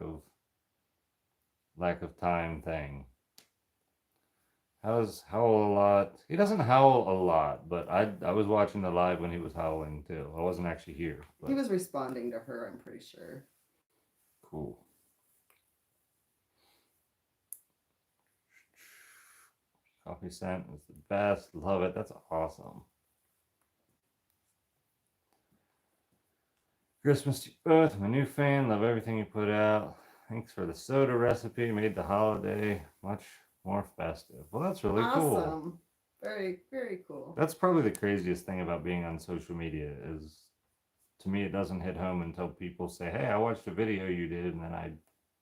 of time thing. How's howl a lot? He doesn't howl a lot, but I was watching the live when he was howling too. I wasn't actually here. But He was responding to her, I'm pretty sure. cool. Coffee scent is the best. Love it. That's awesome. Christmas to you both. I'm a new fan. Love everything you put out. Thanks for the soda recipe. Made the holiday much more festive. Well, that's really cool. Awesome. very, very cool. That's probably the craziest thing about being on social media is, to me, it doesn't hit home until people say, "Hey, I watched a video you did, and then I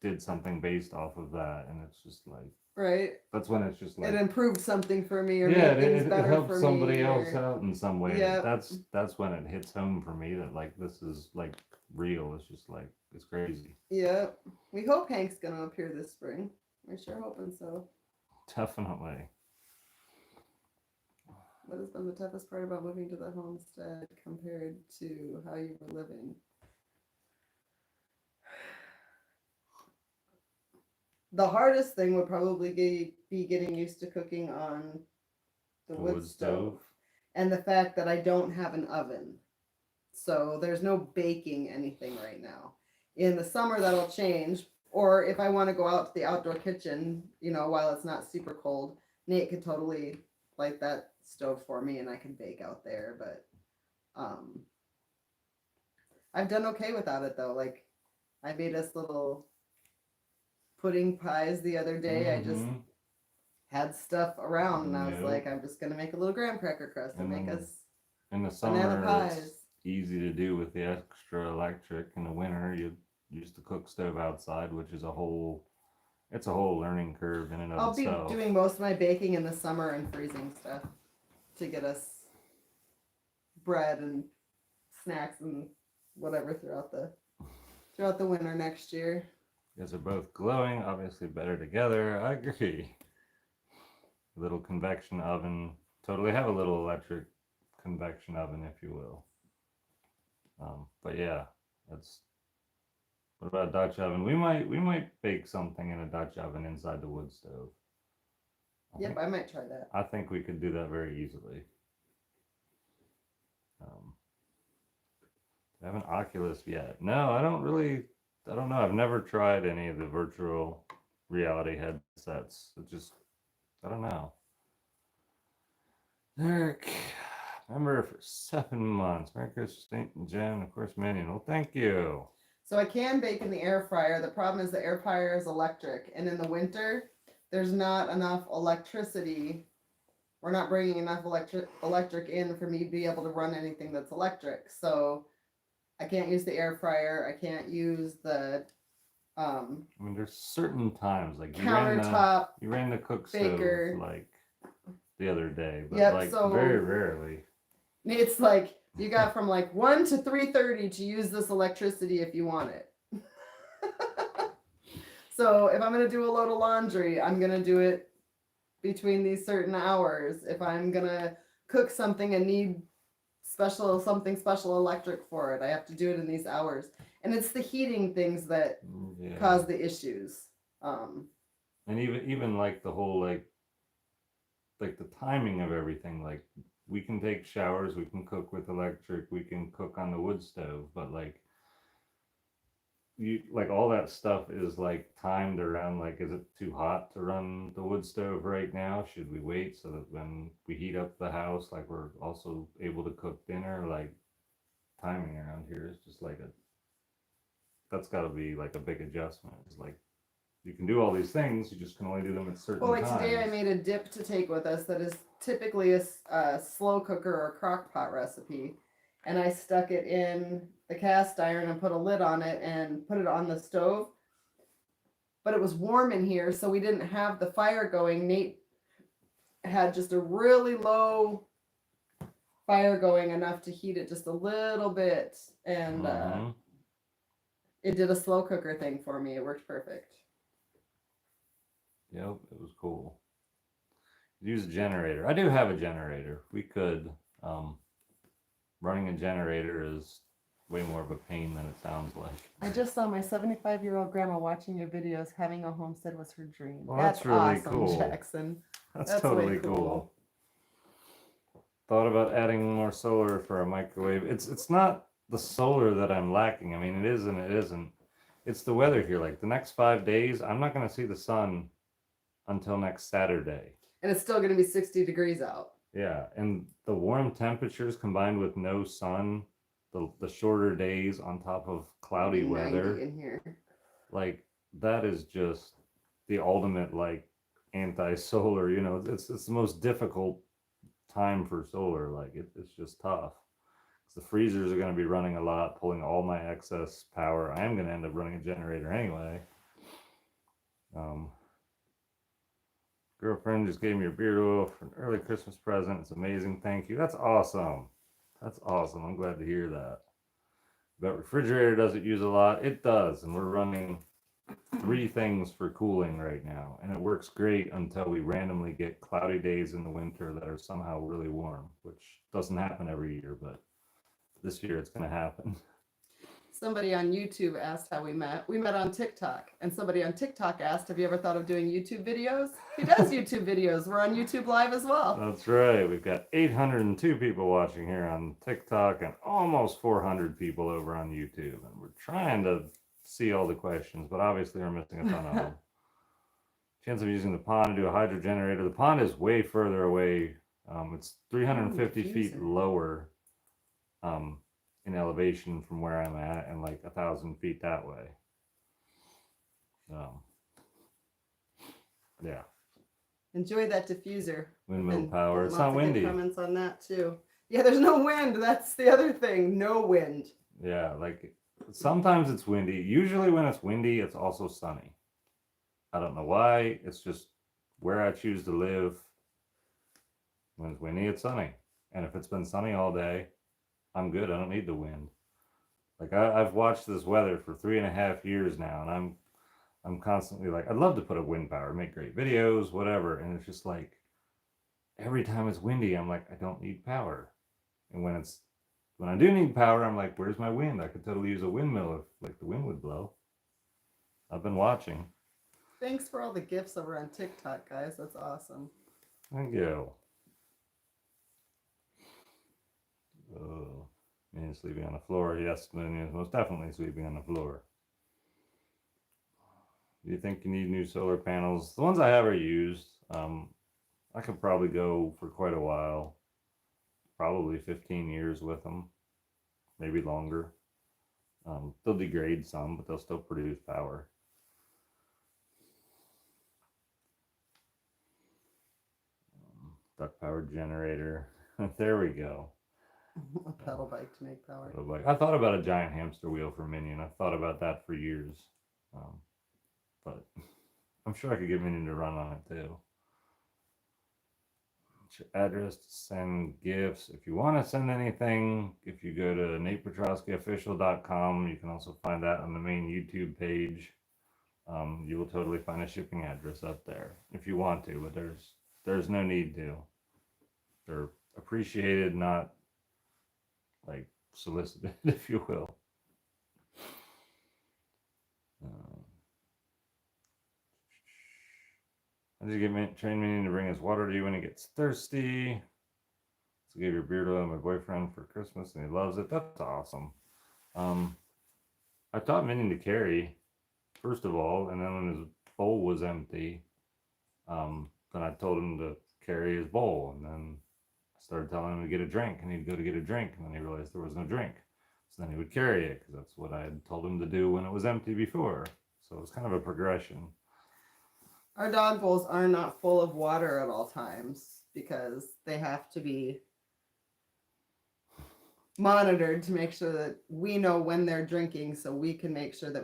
did something based off of that," and it's just like Right. that's when it's just like, It improved something for me or yeah, made things it better helps for somebody me. else Or, out in some way. Yep. That's when it hits home for me that like this is like real. It's just like it's crazy. yep. We hope Hank's gonna appear this spring. We're sure hoping so. Definitely. What has been the toughest part about moving to the homestead compared to how you were living? The hardest thing would probably be getting used to cooking on the wood stove and the fact that I don't have an oven. So there's no baking anything right now. In the summer, that'll change. Or if I want to go out to the outdoor kitchen, while it's not super cold, Nate could totally light that stove for me and I can bake out there. But I've done okay without it though. Like I made us little pudding pies the other day. I just Mhm. had stuff around and I was Nope. like, I'm just gonna make a little graham cracker crust and make And us in the banana summer, pies. it's easy to do with the extra electric. In the winter, you use the cook stove outside, which is it's a whole learning curve in and of I'll be itself. doing most of my baking in the summer and freezing stuff to get us bread and snacks and whatever throughout the winter next year. You guys are both glowing, obviously better together. I agree. Little convection oven. Totally have a little electric convection oven, if you will. But yeah, that's. What about Dutch oven? We might bake something in a Dutch oven inside the wood stove. Yep, I might try that. I think we could do that very easily. I haven't Oculus yet. No, I don't really. I don't know. I've never tried any of the virtual reality headsets. It just, I don't know. Eric, member for 7 months. Merry Christmas, Nate and Jen, and of course, Minion. Well, thank you. So I can bake in the air fryer. The problem is the air fryer is electric, and in the winter, there's not enough electricity. We're not bringing enough electric in for me to be able to run anything that's electric. So I can't use the air fryer. I can't use the I mean, there's certain times like countertop. you ran the cook baker. stove like the other day, but Yep, like so- very rarely. It's like you got from like 1 to 3:30 to use this electricity if you want it. So if I'm gonna do a load of laundry, I'm gonna do it between these certain hours. If I'm gonna cook something and need something special electric for it, I have to do it in these hours. And it's the heating things that Yeah. cause the issues. And even like the whole like the timing of everything, like we can take showers, we can cook with electric, we can cook on the wood stove, but like you like all that stuff is like timed around like, is it too hot to run the wood stove right now? Should we wait so that when we heat up the house, like we're also able to cook dinner? Like timing around here is just like that's got to be like a big adjustment. It's like you can do all these things, you just can only do them at certain Well, like times. today I made a dip to take with us that is typically a slow cooker or crock pot recipe. And I stuck it in the cast iron and put a lid on it and put it on the stove. But it was warm in here, so we didn't have the fire going. Nate had just a really low fire going, enough to heat it just a little bit. And it did a slow cooker thing for me. It worked perfect. Yep, it was cool. Use a generator. I do have a generator. We could. Running a generator is way more of a pain than it sounds like. I just saw my 75-year-old grandma watching your videos. Having a homestead was her dream. Well, that's really awesome, cool. Jackson. That's That's totally way cool. cool. Thought about adding more solar for a microwave. It's not the solar that I'm lacking. I mean, it is and it isn't. It's the weather here. Like the next 5 days, I'm not going to see the sun until next Saturday. And it's still going to be 60 degrees out. Yeah, and the warm temperatures combined with no sun, the shorter days on top of cloudy It'll be 90 weather, in here. like that is just the ultimate like anti-solar. You know, it's the most difficult time for solar. Like it's just tough. The freezers are going to be running a lot, pulling all my excess power. I am going to end up running a generator anyway. Girlfriend just gave me a beard oil for an early Christmas present. It's amazing. Thank you. That's awesome. That's awesome. I'm glad to hear that. But refrigerator doesn't use a lot. It does. And we're running 3 things for cooling right now. And it works great until we randomly get cloudy days in the winter that are somehow really warm, which doesn't happen every year, but this year it's going to happen. Somebody on YouTube asked how we met. We met on TikTok, and somebody on TikTok asked, have you ever thought of doing YouTube videos? He does YouTube videos. We're on YouTube Live as well. That's right. We've got 802 people watching here on TikTok and almost 400 people over on YouTube. And we're trying to see all the questions, but obviously we're missing a ton of them. Chance of using the pond to do a hydro generator. The pond is way further away. It's 350 feet lower in elevation from where I'm at, and like 1,000 feet that way. Yeah. Enjoy that diffuser. Windmill power. It's not Lots of good windy. comments on that too. Yeah, there's no wind. That's the other thing. No wind. Yeah, like sometimes it's windy. Usually when it's windy, it's also sunny. I don't know why. It's just where I choose to live. When it's windy, it's sunny. And if it's been sunny all day, I'm good. I don't need the wind. Like I've watched this weather for 3.5 years now, and I'm constantly like, I'd love to put up wind power, make great videos, whatever. And it's just like every time it's windy, I'm like, I don't need power. And when I do need power, I'm like, where's my wind? I could totally use a windmill if like the wind would blow. I've been watching. Thanks for all the gifts over on TikTok, guys. That's awesome. Thank you. Oh, Minion sleeping on the floor. Yes, Minion is most definitely sleeping on the floor. Do you think you need new solar panels? The ones I have are used. I could probably go for quite a while. Probably 15 years with them. Maybe longer. They'll degrade some, but they'll still produce power. Duck powered generator. There we go. A pedal bike to make power. I thought about a giant hamster wheel for Minion. I've thought about that for years. But I'm sure I could get Minion to run on it too. What's your address to send gifts? If you want to send anything, if you go to natepetrowskiofficial.com, you can also find that on the main YouTube page. You will totally find a shipping address up there if you want to, but there's no need to. They're appreciated, not like solicited, if you will. How did you get train Minion to bring his water to you when he gets thirsty? So gave your beard oil to my boyfriend for Christmas and he loves it. That's awesome. I taught Minion to carry, first of all, and then when his bowl was empty, then I told him to carry his bowl, and then I started telling him to get a drink, and he'd go to get a drink, and then he realized there was no drink. So then he would carry it, because that's what I had told him to do when it was empty before. So it was kind of a progression. Our dog bowls are not full of water at all times because they have to be monitored to make sure that we know when they're drinking, so we can make sure that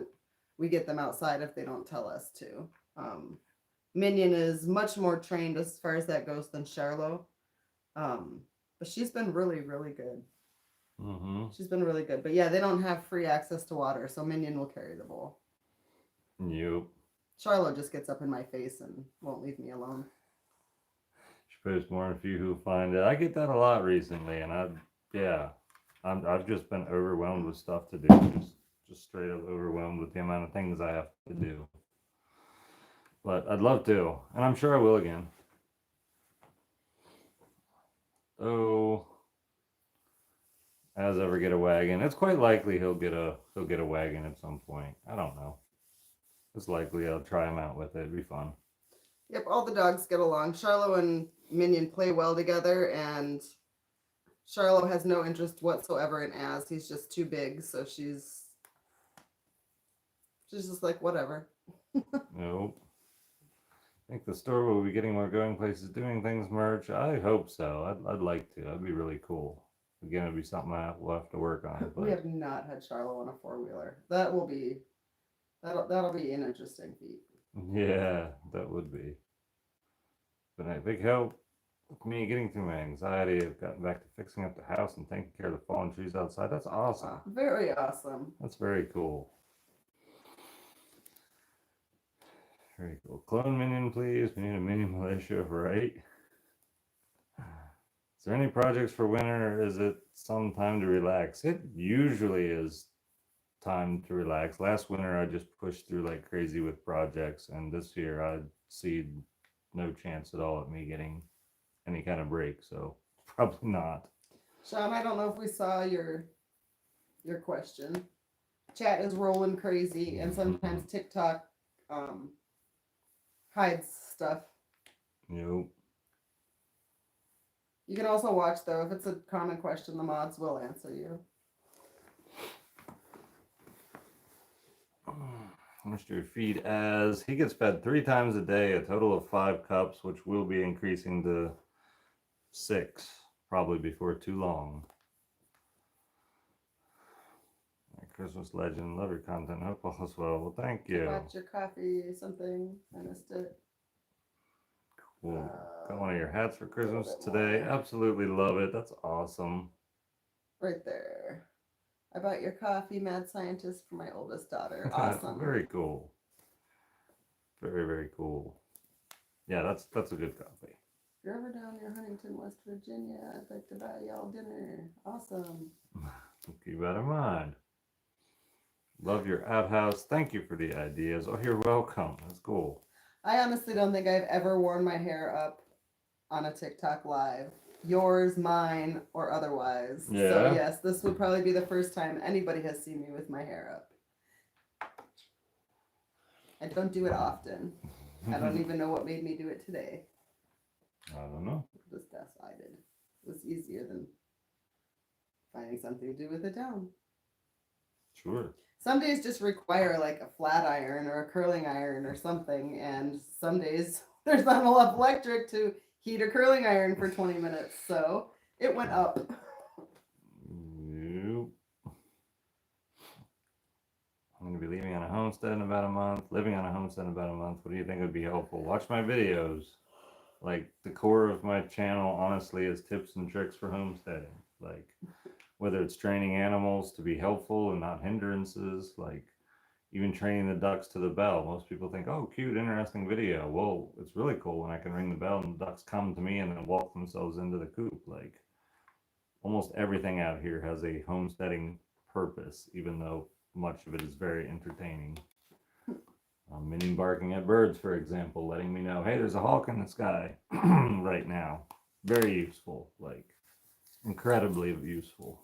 we get them outside if they don't tell us to. Minion is much more trained as far as that goes than Charlo. But she's been really, really good. Mm-hmm. She's been really good. But yeah, they don't have free access to water, so Minion will carry the bowl. Yep. Charlo just gets up in my face and won't leave me alone. She posts more on a few who find it. I get that a lot recently, and I've just been overwhelmed with stuff to do. Just straight up overwhelmed with the amount of things I have to do. But I'd love to, and I'm sure I will again. Oh, as ever get a wagon? It's quite likely he'll get a wagon at some point. I don't know. It's likely I'll try him out with it. It'd be fun. Yep, all the dogs get along. Charlo and Minion play well together, and Charlo has no interest whatsoever in Az. He's just too big, so she's just like, whatever. Nope. think the store will be getting more Going Places Doing Things merch. I hope so. I'd like to. That'd be really cool. Again, it'd be something we'll have to work on. We But have not had Charlo on a 4-wheeler. That'll be an interesting feat. yeah, that would be. But a big help with me getting through my anxiety. I've gotten back to fixing up the house and taking care of the fallen trees outside. That's awesome. Wow, very awesome. That's very cool. Very cool. Clone minion, please. We need a mini militia, right? Is there any projects for winter, or is it some time to relax? It usually is time to relax. Last winter, I just pushed through like crazy with projects, and this year I see no chance at all at me getting any kind of break. So probably not. Sean, I don't know if we saw your question. Chat is rolling crazy, and sometimes TikTok hides stuff. Nope. You can also watch though. If it's a common question, the mods will answer you. Mr. Feed as he gets fed 3 times a day, a total of 5 cups, which will be increasing to 6 probably before too long. Christmas legend, love your content. Hope all is well. Well, thank you. Got your coffee, something. I missed it. Cool. Got one of your hats for Christmas today. Absolutely love it. That's awesome. Right there. I bought your coffee, Mad Scientist, for my oldest daughter. Awesome. Very cool. Very, very cool. Yeah, that's a good coffee. If you're ever down near Huntington, West Virginia, I'd like to buy y'all dinner. Awesome. Keep that in mind. Love your outhouse. Thank you for the ideas. Oh, you're welcome. That's cool. I honestly don't think I've ever worn my hair up on a TikTok live. Yours, mine, or otherwise. Yeah. So yes, this would probably be the first time anybody has seen me with my hair up. I don't do it often. I don't even know what made me do it today. I don't know. Just decided it was easier than finding something to do with it down. Sure. Some days just require like a flat iron or a curling iron or something, and some days there's not enough electric to heat a curling iron for 20 minutes, so it went up. Nope. I'm going to be leaving on a homestead in about a month, living on a homestead in about a month. What do you think would be helpful? Watch my videos. Like, the core of my channel, honestly, is tips and tricks for homesteading. Like, whether it's training animals to be helpful and not hindrances, like even training the ducks to the bell. Most people think, oh, cute, interesting video. Well, it's really cool when I can ring the bell and the ducks come to me and then walk themselves into the coop. Like, almost everything out here has a homesteading purpose, even though much of it is very entertaining. Minion barking at birds, for example, letting me know, hey, there's a hawk in the sky right now. Very useful, like incredibly useful.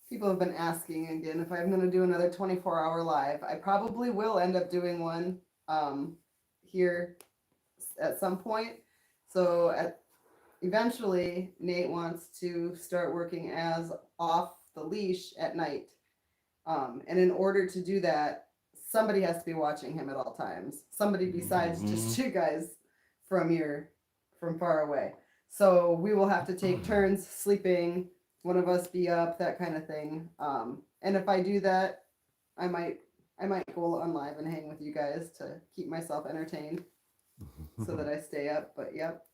People have been asking again if I'm going to do another 24-hour live. I probably will end up doing one here at some point. So eventually, Nate wants to start working as off the leash at night. And in order to do that, somebody has to be watching him at all times. Somebody besides just you guys from far away. So we will have to take turns sleeping, one of us be up, that kind of thing. And if I do that, I might go on live and hang with you guys to keep myself entertained so that I stay up. But yep.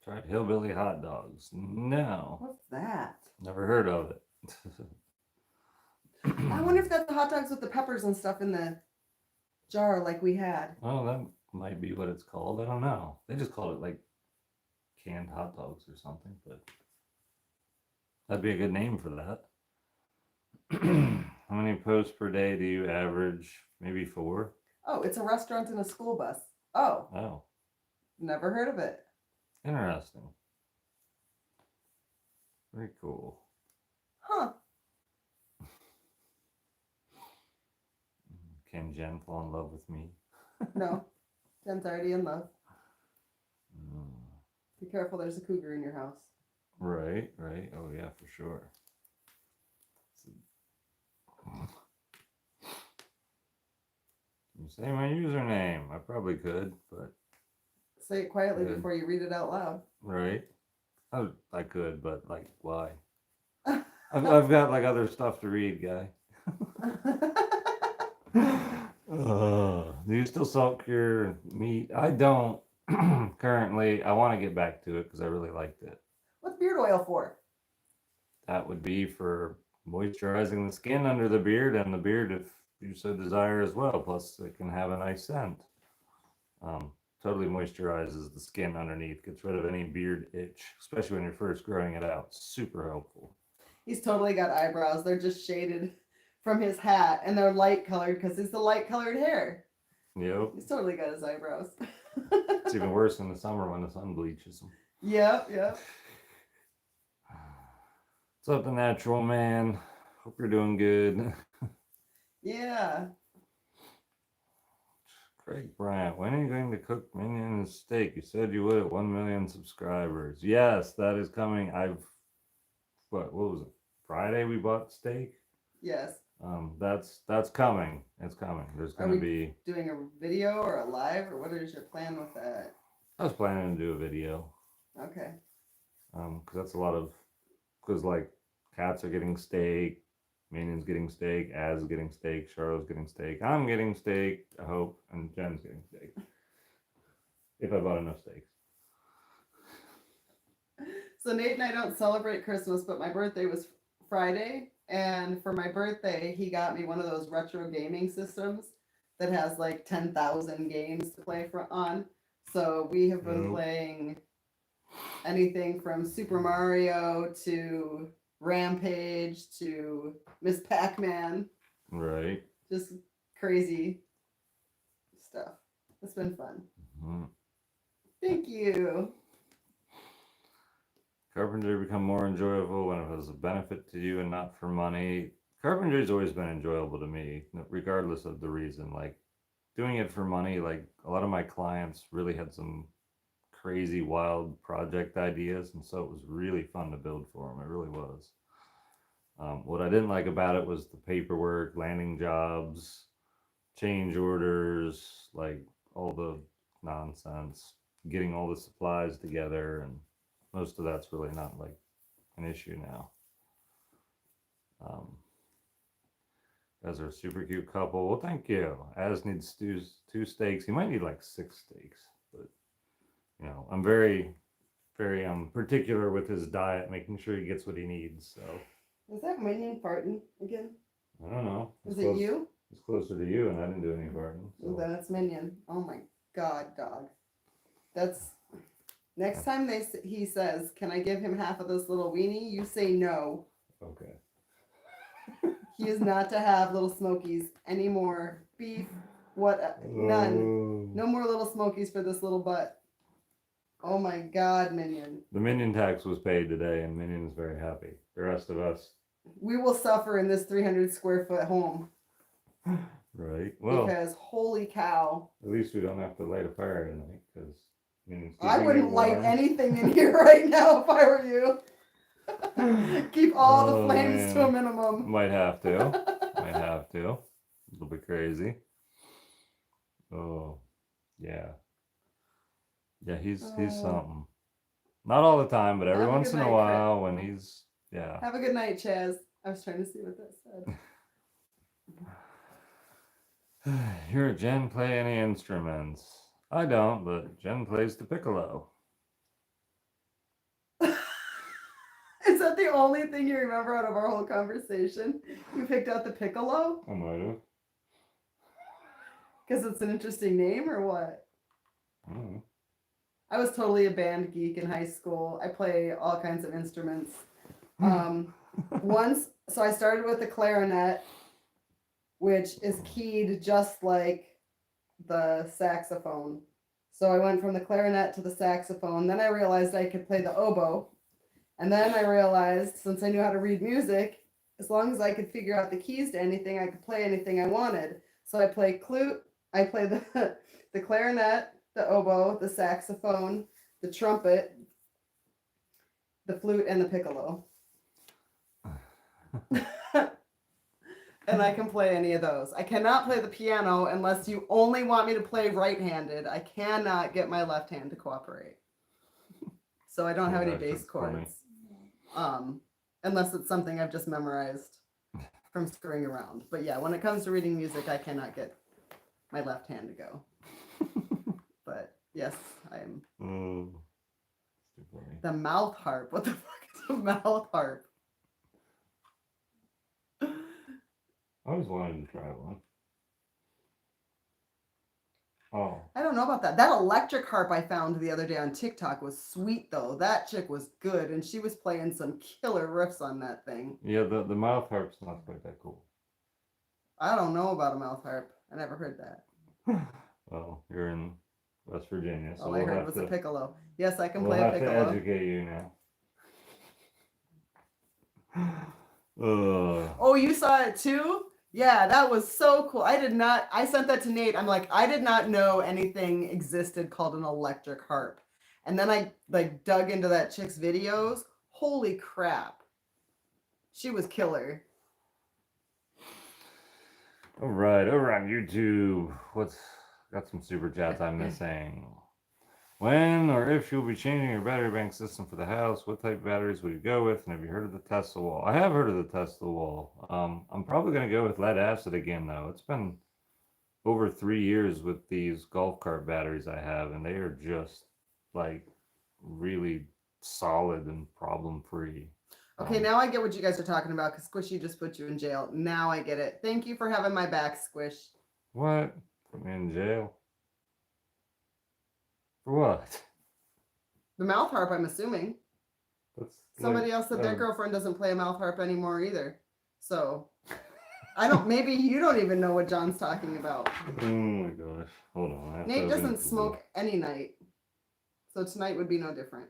Tried hillbilly hot dogs. No. What's that? Never heard of it. I wonder if that's the hot dogs with the peppers and stuff in the jar like we had. Oh, that might be what it's called. I don't know. They just call it like canned hot dogs or something, but that'd be a good name for that. How many posts per day do you average? Maybe 4? Oh, it's a restaurant and a school bus. Oh. Oh. Never heard of it. Interesting. Very cool. Huh. Can Jen fall in love with me? No. Jen's already in love. Mm. Be careful, there's a cougar in your house. Right. Oh yeah, for sure. You say my username. I probably could, but Say it quietly Good. before you read it out loud. right. I could, but like, why? I've got like other stuff to read, guy. Do you still salt cure meat? I don't currently. I want to get back to it because I really liked it. What's beard oil for? That would be for moisturizing the skin under the beard and the beard if you so desire as well. Plus, it can have a nice scent. Totally moisturizes the skin underneath, gets rid of any beard itch, especially when you're first growing it out. Super helpful. He's totally got eyebrows. They're just shaded from his hat, and they're light colored because it's the light colored hair. Yep. He's totally got his eyebrows. It's even worse in the summer when the sun bleaches them. Yep, yep. What's up, the natural man? Hope you're doing good. Yeah. Craig Bryant, when are you going to cook Minions steak? You said you would at 1 million subscribers. Yes, that is coming. What was it? Friday we bought steak. Yes. That's coming. It's coming. There's Are gonna we be. doing a video or a live, or what is your plan with that? I was planning to do a video. Okay. Because that's a lot of. Because like, cats are getting steak, Minions getting steak, Az getting steak, Charlotte's getting steak, I'm getting steak, I hope, and Jen's getting steak. If I bought enough steaks. So Nate and I don't celebrate Christmas, but my birthday was Friday, and for my birthday, he got me one of those retro gaming systems that has like 10,000 games to play on. So we have been Nope. playing anything from Super Mario to Rampage to Miss Pac-Man, Right. just crazy stuff. It's been fun. Mhm. Thank you. Carpentry become more enjoyable when it has a benefit to you and not for money. Carpentry's always been enjoyable to me, regardless of the reason. Like doing it for money, like a lot of my clients really had some crazy, wild project ideas, and so it was really fun to build for them. It really was. What I didn't like about it was the paperwork, landing jobs, change orders, like all the nonsense, getting all the supplies together, and most of that's really not like an issue now. Guys are a super cute couple. Well, thank you. Az needs two steaks. He might need like 6 steaks, but you know, I'm very particular with his diet, making sure he gets what he needs. So Is that Minion farting again? I don't know. Is it you? It's closer to you, and I didn't do any farting. Well, So. then it's Minion. Oh my God, dog. That's next time he says, "Can I give him half of this little weenie?" You say no. Okay. He is not to have little smokies anymore. Beef, none. No more little smokies for this little butt. Oh my God, Minion. The Minion tax was paid today, and Minion is very happy. The rest of us, We will suffer in this 300 square foot home right? Well, because holy cow. at least we don't have to light a fire tonight because Minion's I keeping wouldn't it light warm. anything in here right now if I were you. Keep all the Oh, flames to man. a minimum. Might have to. Might have to. It'll be crazy. Oh, yeah. Yeah, he's Oh. something. Not all the time, but every Have a once good in a night, while when he's Have a good night, Chaz. I was trying to see what that said. Hear Jen play any instruments? I don't, but Jen plays the piccolo. Is that the only thing you remember out of our whole conversation? You picked out the piccolo? I might have. Because it's an interesting name or what? I don't know. I was totally a band geek in high school. I play all kinds of instruments. So I started with the clarinet, which is keyed just like the saxophone. So I went from the clarinet to the saxophone. Then I realized I could play the oboe. And then I realized, since I knew how to read music, as long as I could figure out the keys to anything, I could play anything I wanted. So I play I play the clarinet, the oboe, the saxophone, the trumpet, the flute, and the piccolo. and I can play any of those. I cannot play the piano unless you only want me to play right-handed. I cannot get my left hand to cooperate. So I don't have any Gosh, bass that's funny. chords. Unless it's something I've just memorized from screwing around. But yeah, when it comes to reading music, I cannot get my left hand to go. But yes, I'm Oh, too funny. the mouth harp. What the fuck is a mouth harp? I always wanted to try one. Oh, I don't know about that. That electric harp I found the other day on TikTok was sweet though. That chick was good, and she was playing some killer riffs on that thing. yeah, the mouth harp's not quite that cool. I don't know about a mouth harp. I never heard that. Well, you're in West Virginia, so All I we'll heard have was to a piccolo. Yes, I can we'll play a have to piccolo. educate you now. Oh, you saw it too? Yeah, that was so cool. I sent that to Nate. I'm like, I did not know anything existed called an electric harp. And then I like dug into that chick's videos. Holy crap. She was killer. All right, over on YouTube, what's got some super chats I'm missing? When or if you'll be changing your battery bank system for the house, what type of batteries would you go with? And have you heard of the Tesla wall? I have heard of the Tesla wall. I'm probably going to go with lead acid again, though. It's been over 3 years with these golf cart batteries I have, and they are just like really solid and problem free. Okay, now I get what you guys are talking about because Squishy just put you in jail. Now I get it. Thank you for having my back, Squish. What? Put me in jail? For what? The mouth harp, I'm assuming. That's Somebody like, else said their girlfriend doesn't play a mouth harp anymore either. So I don't, maybe you don't even know what John's talking about. Oh my gosh. Hold on. I have to Nate open doesn't Google. smoke any night. So tonight would be no different.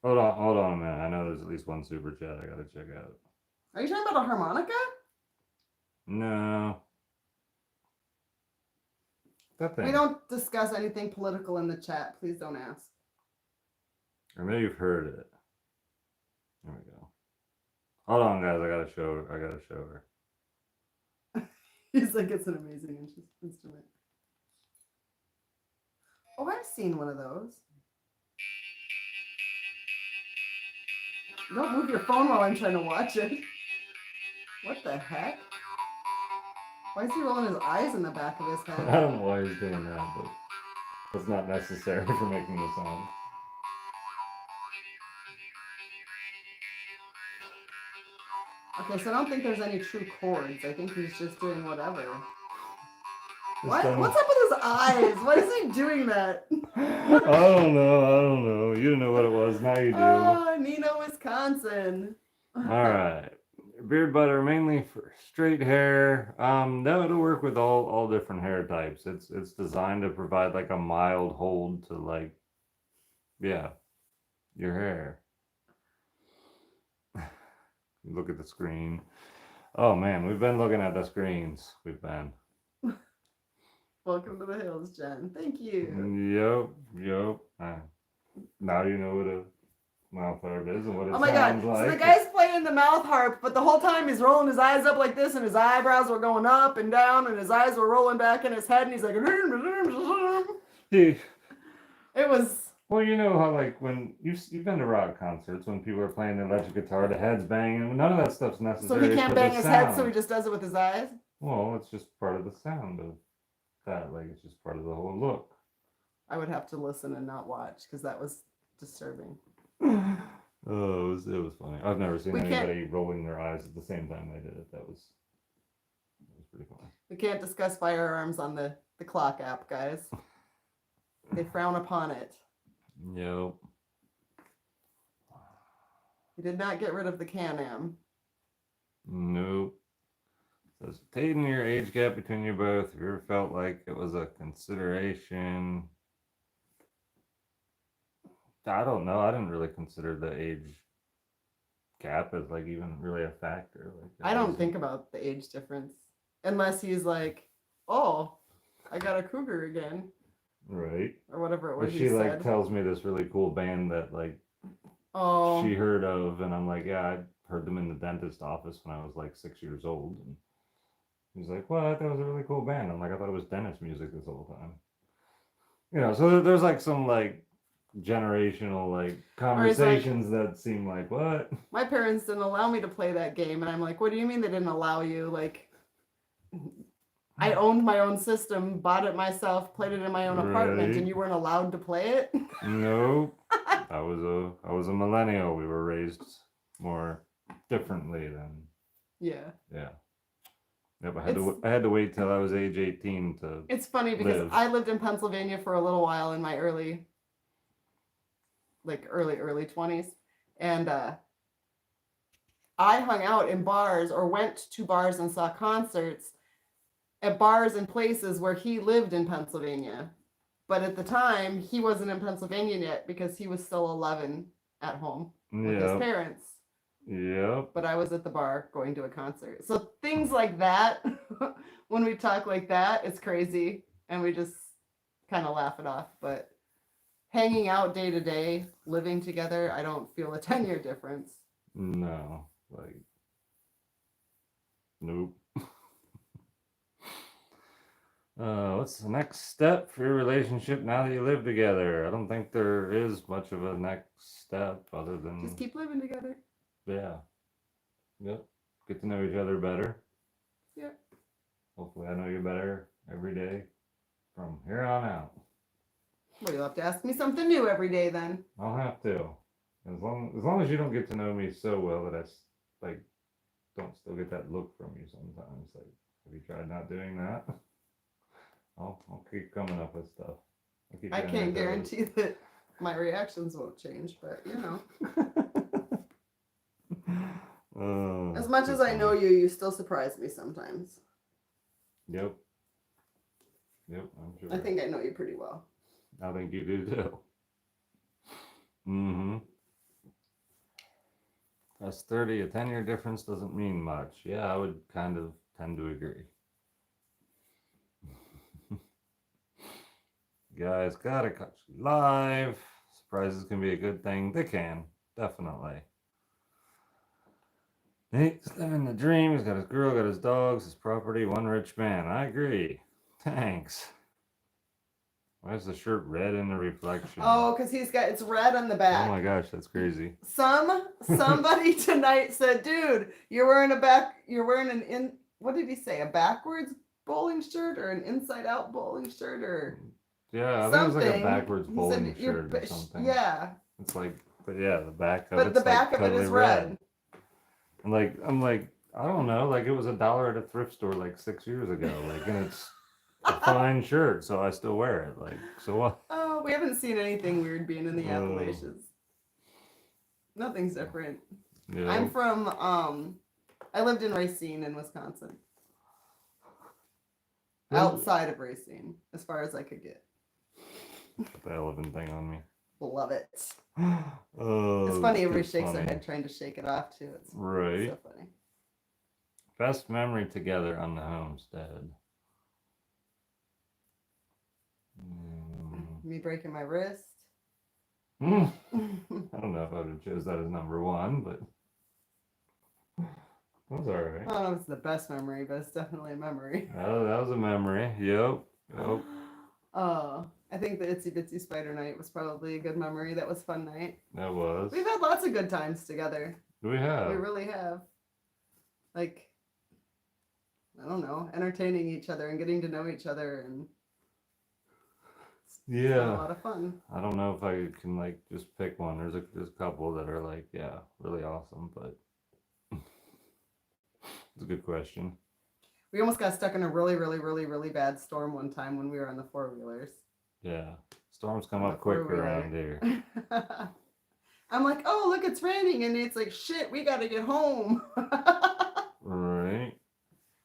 Hold on a minute. I know there's at least one super chat I gotta check out. Are you talking about a harmonica? No. That thing. We don't discuss anything political in the chat. Please don't ask. Or maybe you've heard it. There we go. Hold on, guys. I gotta show her. He's like, it's an amazing instrument. Oh, I've seen one of those. Don't move your phone while I'm trying to watch it. What the heck? Why is he rolling his eyes in the back of his I head? don't know why he's doing that, but that's not necessary for making the sound. Okay, so I don't think there's any true chords. I think he's just doing whatever. Just don't- What's up with his eyes? Why is he doing that? I don't know. You didn't know what it was. Now you do. Oh, Neenah, Wisconsin. All right. Beard butter mainly for straight hair. No, it'll work with all different hair types. It's designed to provide like a mild hold to like, yeah, your hair. Look at the screen. Oh man, we've been looking at the screens. We've been. Welcome to the hills, Jen. Thank you. Yep. Now you know what a mouth harp is and what it Oh my god. sounds like. So the guy's playing the mouth harp, but the whole time he's rolling his eyes up like this, and his eyebrows were going up and down, and his eyes were rolling back in his head, and he's like, See, it was. well, you know how like when you've been to rock concerts when people are playing the electric guitar, the head's banging. None of that stuff's necessary. So he can't for bang the his head, so sound. he just does it with his eyes? Well, it's just part of the sound of that. Like it's just part of the whole look. I would have to listen and not watch, because that was disturbing. Oh, it was funny. I've never seen We can't- anybody rolling their eyes at the same time they did it. That was pretty funny. We can't discuss firearms on the clock app, guys. They frown upon it. Yep. He did not get rid of the Can-Am. Nope. Says taking your age gap between you both. Have you ever felt like it was a consideration? I don't know. I didn't really consider the age gap as like even really a factor. Like I don't think about the age difference. Unless he's like, oh, I got a cougar again. right. Or whatever it Or was she he like said. tells me this really cool band that like Oh, she heard of, and I'm like, yeah, I heard them in the dentist office when I was like 6 years old. And he's like, what? That was a really cool band. I'm like, I thought it was dentist music this whole time. So there's like some like generational like or he's like, conversations that seem like what? my parents didn't allow me to play that game, and I'm like, what do you mean they didn't allow you? Like, I owned my own system, bought it myself, played it in my own apartment, and Right. you weren't allowed to play it. Nope. I was a millennial. We were raised more differently than Yeah, yeah. Yep, it's I had to wait till I was age 18 to it's funny because live. I lived in Pennsylvania for a little while in my early 20s, and I hung out in bars or went to bars and saw concerts at bars and places where he lived in Pennsylvania. But at the time, he wasn't in Pennsylvania yet because he was still 11 at home with his Yep. parents. Yep. But I was at the bar going to a concert. So things like that, when we talk like that, it's crazy. And we just kind of laugh it off. But hanging out day to day, living together, I don't feel a 10-year difference. No. Like nope. What's the next step for your relationship now that you live together? I don't think there is much of a next step other than Just keep living together. yeah. Yep. Get to know each other better. Yeah. Hopefully I know you better every day from here on out. Well, you'll have to ask me something new every day then. I'll have to. As long as you don't get to know me so well that like don't still get that look from you sometimes. Like, have you tried not doing that? I'll keep coming up with stuff. I can't guarantee that my reactions won't change, but as much as I know you, you still surprise me sometimes. Yep. Yep, I'm sure. I think I know you pretty well. I think you do too. Mm-hmm. That's 30. A 10-year difference doesn't mean much. Yeah, I would kind of tend to agree. Guys, gotta catch you live. Surprises can be a good thing. They can, definitely. Nate's living the dream. He's got his girl, got his dogs, his property, one rich man. I agree. Thanks. Why is the shirt red in the reflection? Oh, because it's red on the back. Oh my gosh, that's crazy. Somebody tonight said, dude, what did he say? A backwards bowling shirt or an inside out bowling shirt or yeah, I think something. it was like a backwards He bowling said, shirt or something. Yeah. It's like, but yeah, the back of But it's the back like of it is totally red. I'm like, I don't know, like it was $1 at a thrift store like 6 years ago, like, and it's a fine shirt, so I still wear it. Like, so what? Oh, we haven't seen anything weird being in the Appalachians. Nothing's different. Yeah. I'm from I lived in Racine in Wisconsin. Outside of Racine, as far as I could get. Put the elephant thing on me. Love it. Oh, It's funny, everybody shakes funny. their head trying to shake it off too. It's Right. so funny. Best memory together on the homestead. Me breaking my wrist. I don't know if I would have chose that as number one, but that was all right. I don't know if it's the best memory, but it's definitely a memory. Oh, that was a memory. Yep. I think the Itsy Bitsy Spider Night was probably a good memory. That was a fun night. That was. We've had lots of good times together. We have. We really have. Like, I don't know, entertaining each other and getting to know each other, and it's been a lot of fun. I don't know if I can like just pick one. There's a couple that are like, yeah, really awesome, but it's a good question. We almost got stuck in a really, really, really, really bad storm one time when we were on the 4-wheelers. Yeah, storms come up quick around here. I'm like, oh, look, it's raining. And it's like, shit, we got to get home. Right.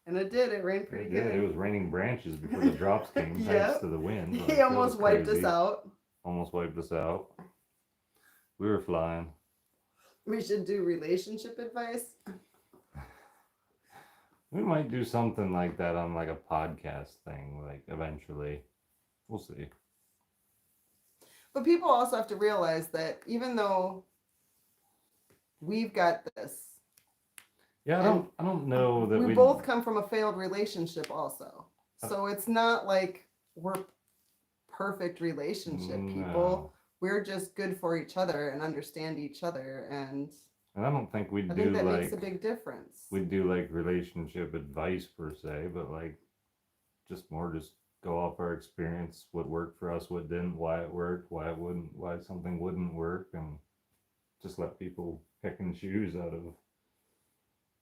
And it did. It rained pretty good. It was raining branches before the drops came, thanks to the wind. He almost wiped us out. Almost wiped us out. We were flying. We should do relationship advice. We might do something like that on like a podcast thing, like eventually. We'll see. But people also have to realize that even though we've got this. Yeah, I don't know that We both come from a failed relationship also. So it's not like we're perfect relationship people. No. We're just good for each other and understand each other, and And I don't think we I do think that like makes a big difference. we do like relationship advice per se, but like just go off our experience, what worked for us, what didn't, why it worked, why it wouldn't, why something wouldn't work, and just let people pick and choose out of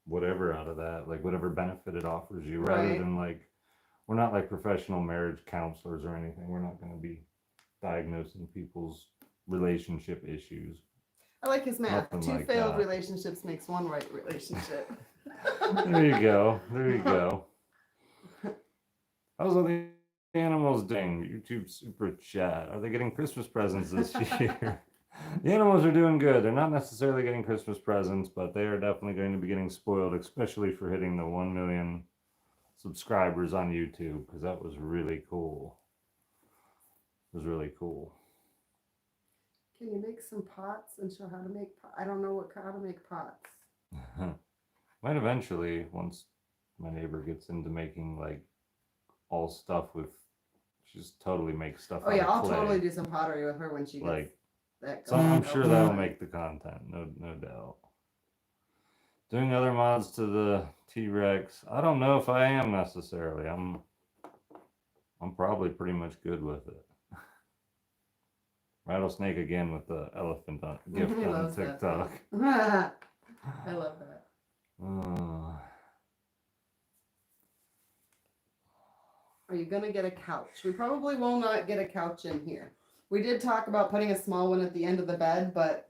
whatever out of that, like whatever benefit it offers you, rather Right. than like we're not like professional marriage counselors or anything. We're not going to be diagnosing people's relationship issues. I like his math. Nothing Two like failed that. relationships makes one right relationship. There you go. There you go. How's all the animals doing? YouTube super chat. Are they getting Christmas presents this year? The animals are doing good. They're not necessarily getting Christmas presents, but they are definitely going to be getting spoiled, especially for hitting the 1 million subscribers on YouTube, because that was really cool. It was really cool. Can you make some pots and show how to make I don't know how to make pots. Might eventually, once my neighbor gets into making like all stuff with, she just totally makes stuff. Oh yeah, out of I'll clay. totally do some pottery with her when she gets Like, that so going. I'm sure that'll make the content, no doubt. Doing other mods to the T-Rex, I don't know if I am necessarily. I'm probably pretty much good with it. Rattlesnake again with the elephant gift He on loves that TikTok. I love that. Are you gonna get a couch? We probably will not get a couch in here. We did talk about putting a small one at the end of the bed, but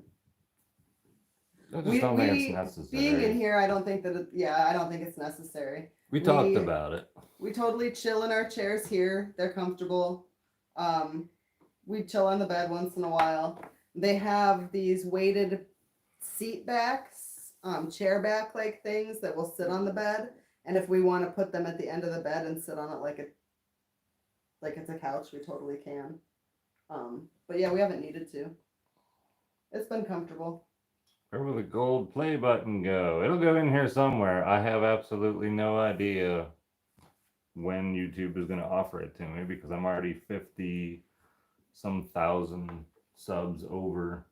I just don't think it's necessary. being in here, I don't think that I don't think it's necessary. We talked about it. We totally chill in our chairs here. They're comfortable. We chill on the bed once in a while. They have these weighted seat backs, chair back like things that will sit on the bed. And if we want to put them at the end of the bed and sit on it like it's a couch, we totally can. But yeah, we haven't needed to. It's been comfortable. Where will the gold play button go? It'll go in here somewhere. I have absolutely no idea when YouTube is going to offer it to me, because I'm already 50 some thousand subs over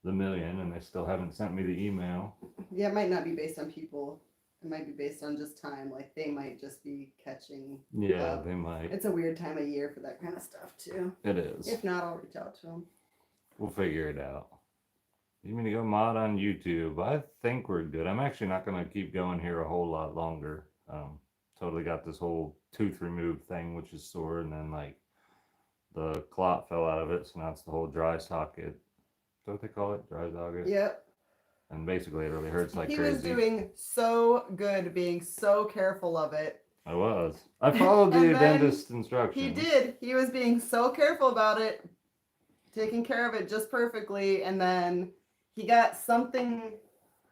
the million, and they still haven't sent me the email. Yeah, it might not be based on people. It might be based on just time. Like they might just be catching. Yeah, they might. It's a weird time of year for that kind of stuff too. It is. If not, I'll reach out to them. We'll figure it out. You mean to go mod on YouTube? I think we're good. I'm actually not going to keep going here a whole lot longer. Totally got this whole tooth removed thing, which is sore, and then like the clot fell out of it, so now it's the whole dry socket. Is that what they call it? Dry socket? Yep. And basically it really hurts like he crazy. Was doing so good, being so careful of it. I was. I followed the dentist instructions. He did. He was being so careful about it, taking care of it just perfectly, and then he got something,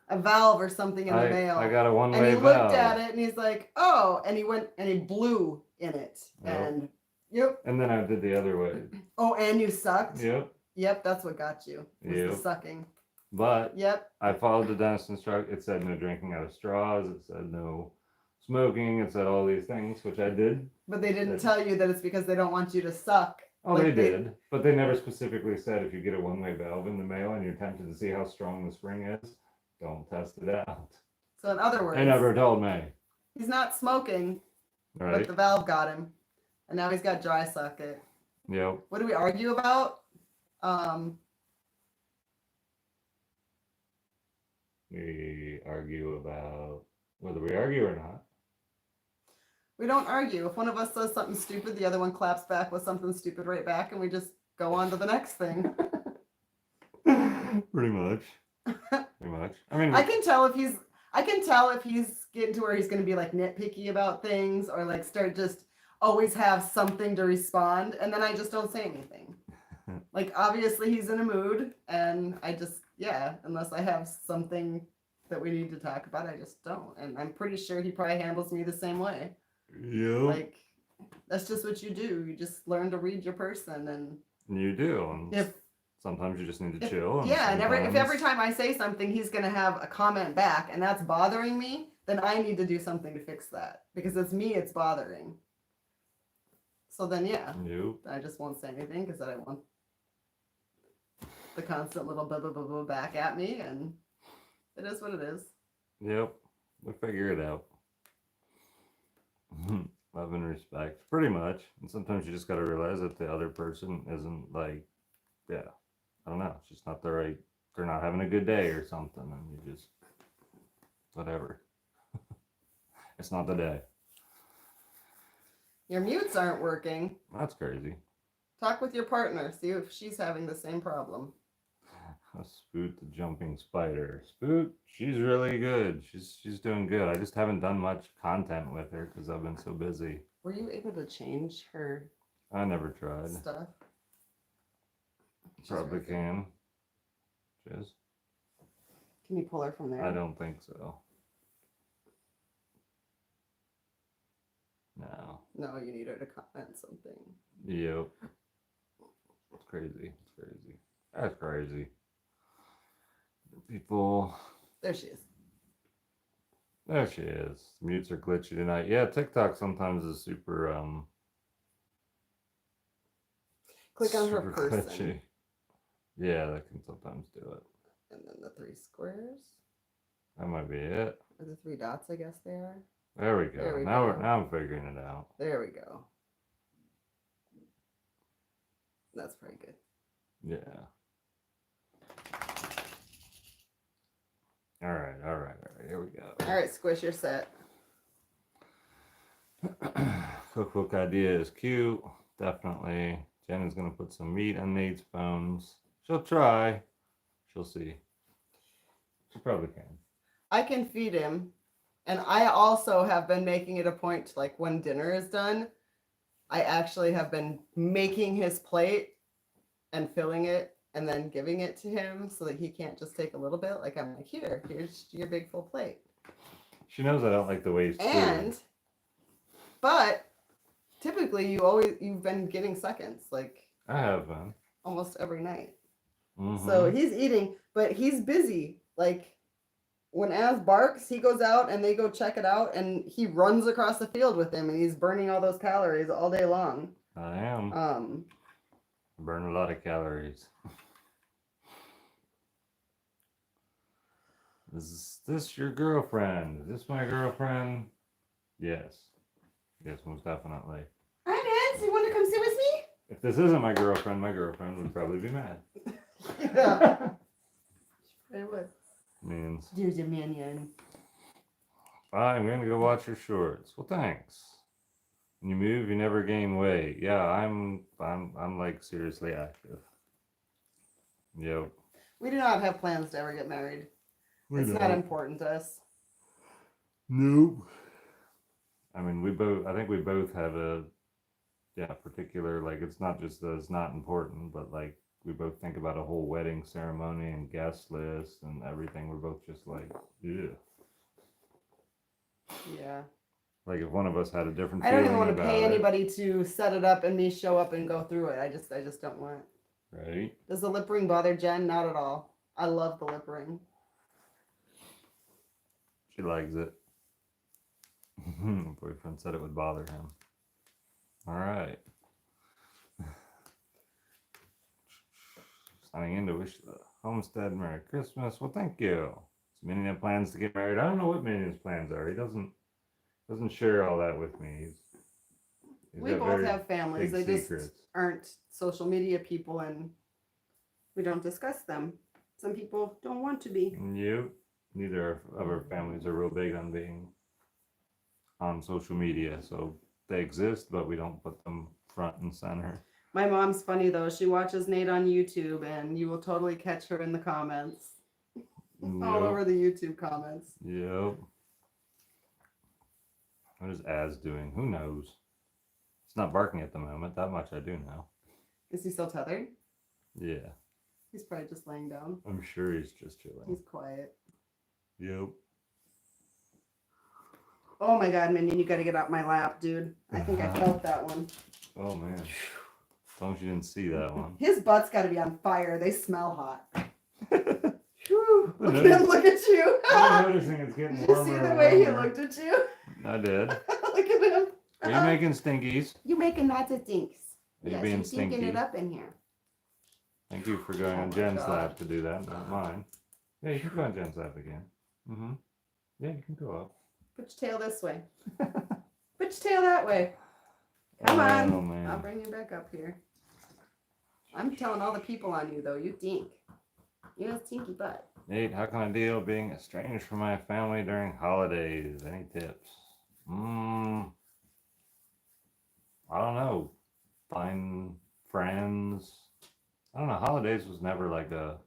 a valve or something in the mail. I got a one-way valve. And he looked at it and he's like, oh, and he went and he blew in it. Yep. And yep. And then I did the other way. Oh, and you sucked? Yep. Yep, that's what got you. Was Yep. the sucking. But yep. I followed the dentist instructions. It said no drinking out of straws. It said no smoking. It said all these things, which I did. But they didn't tell you that it's because they don't want you to suck. Oh, like they did. But they never specifically said if you get a one-way valve in the mail and you're tempted to see how strong the spring is, don't test it out. So in other words, they never told me. He's not smoking, right? But the valve got him. And now he's got dry socket. Yep. What do we argue about? We argue about whether we argue or not. We don't argue. If one of us says something stupid, the other one claps back with something stupid right back, and we just go on to the next thing. Pretty much. Pretty much. I mean, I can tell if he's getting to where he's going to be like nitpicky about things, or like start just always have something to respond, and then I just don't say anything. Like obviously he's in a mood, and I just unless I have something that we need to talk about, I just don't. And I'm pretty sure he probably handles me the same way. Yeah. Like that's just what you do. You just learn to read your person, and you do. And if Sometimes you just need to If- chill. yeah, and if every sometimes- time I say something, he's gonna have a comment back, and that's bothering me, then I need to do something to fix that because it's me it's bothering. So then, yeah, Yep. I just won't say anything because I don't want the constant little blah blah blah blah back at me, and it is what it is. Yep. We'll figure it out. Love and respect, pretty much. And sometimes you just got to realize that the other person isn't like, yeah, I don't know. It's just not the right. They're not having a good day or something, and you just whatever. It's not the day. Your mutes aren't working. That's crazy. Talk with your partner. See if she's having the same problem. Spoot the jumping spider. Spoot, she's really good. She's doing good. I just haven't done much content with her because I've been so busy. Were you able to change her I never tried. stuff? She's Probably very good. can. Just Can you pull her from there? I don't think so. No. No, you need her to comment something. Yep. It's crazy. It's crazy. That's crazy. People. There she is. There she is. Mutes are glitchy tonight. Yeah, TikTok sometimes is super Click on her super person. glitchy. Yeah, that can sometimes do it. And then the 3 squares. That might be it. Or the 3 dots, I guess they are. There we go. There we now go. now I'm figuring it out. There we go. That's pretty good. Yeah. All right. Here we go. All right, Squish, you're set. Cookbook idea is cute. Definitely. Jen is going to put some meat on Nate's bones. She'll try. She'll see. She probably can. I can feed him. And I also have been making it a point to, like, when dinner is done, I actually have been making his plate and filling it and then giving it to him so that he can't just take a little bit. Like, I'm like, here's your big full plate. She knows I don't like to waste And, food. but typically you've been getting seconds, like I have been. almost every night. Mhm. So he's eating, but he's busy. Like when Az barks, he goes out and they go check it out and he runs across the field with him and he's burning all those calories all day long. I am. Burn a lot of calories. Is this your girlfriend? Is this my girlfriend? Yes. Yes, most definitely. Hi, Nance. You want to come sit with me? If this isn't my girlfriend would probably be mad. Yeah. It would. Means There's a minion. I'm gonna go watch your shorts. Well, thanks. When you move, you never gain weight. Yeah, I'm like seriously active. Yep. We do not have plans to ever get married. It's not important to us. Nope. I mean, I think we both have a, particular, like, it's not just that it's not important, but like, we both think about a whole wedding ceremony and guest list and everything. We're both just like, yeah. Yeah. Like, if one of us had a different I don't even feeling want to about pay it, anybody to set it up and me show up and go through it. I just don't want. right? Does the lip ring bother Jen? Not at all. I love the lip ring. She likes it. Boyfriend said it would bother him. All right. Signing in to wish the homestead Merry Christmas. Well, thank you. Does Minion have plans to get married? I don't know what Minion's plans are. He doesn't share all that with me. He's We got both very have families. They big just secrets. aren't social media people and we don't discuss them. Some people don't want to be. You. Neither of our families are real big on being on social media, so they exist, but we don't put them front and center. My mom's funny though. She watches Nate on YouTube and you will totally catch her in the comments. All over the YouTube comments. Yep. What is Az doing? Who knows? It's not barking at the moment. That much I do know. Is he still tethered? Yeah. He's probably just laying down. I'm sure he's just chilling. He's quiet. Yep. Oh my god, Minion, you gotta get out my lap, dude. I think I felt that one. Oh man. As long as you didn't see that one. His butt's got to be on fire. They smell hot. I'm Whew. Look at him, look at you. noticing it's getting Did you warmer. see the and way he warmer. looked at you? I did. Look at him. Are you making stinkies? You making lots of stinks. Are you Yes, being you're stinking stinky? it up in here. Thank you for going Oh on my Jen's God. lap to do that, not mine. Yeah, you can go on Jen's lap again. Mm-hmm. Yeah, you can go up. Put your tail this way. Put your tail that way. Come on. Oh, man. I'll bring you back up here. I'm telling all the people on you though. You stink. You have a stinky butt. Nate, how can I deal with being estranged from my family during holidays? Any tips? I don't know. Find friends. I don't know. Holidays was never like a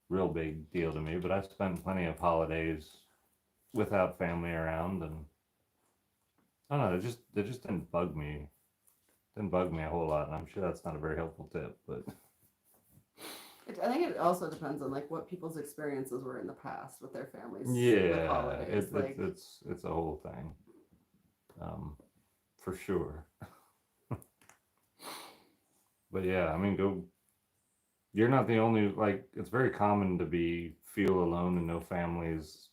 real big deal to me, but I spent plenty of holidays without family around, and I don't know. They just didn't bug me. Didn't bug me a whole lot, and I'm sure that's not a very helpful tip, but I think it also depends on like what people's experiences were in the past with their families. With yeah, holidays. it's a whole thing, for sure. But yeah, I mean, go. You're not the only, like, it's very common to feel alone and no families.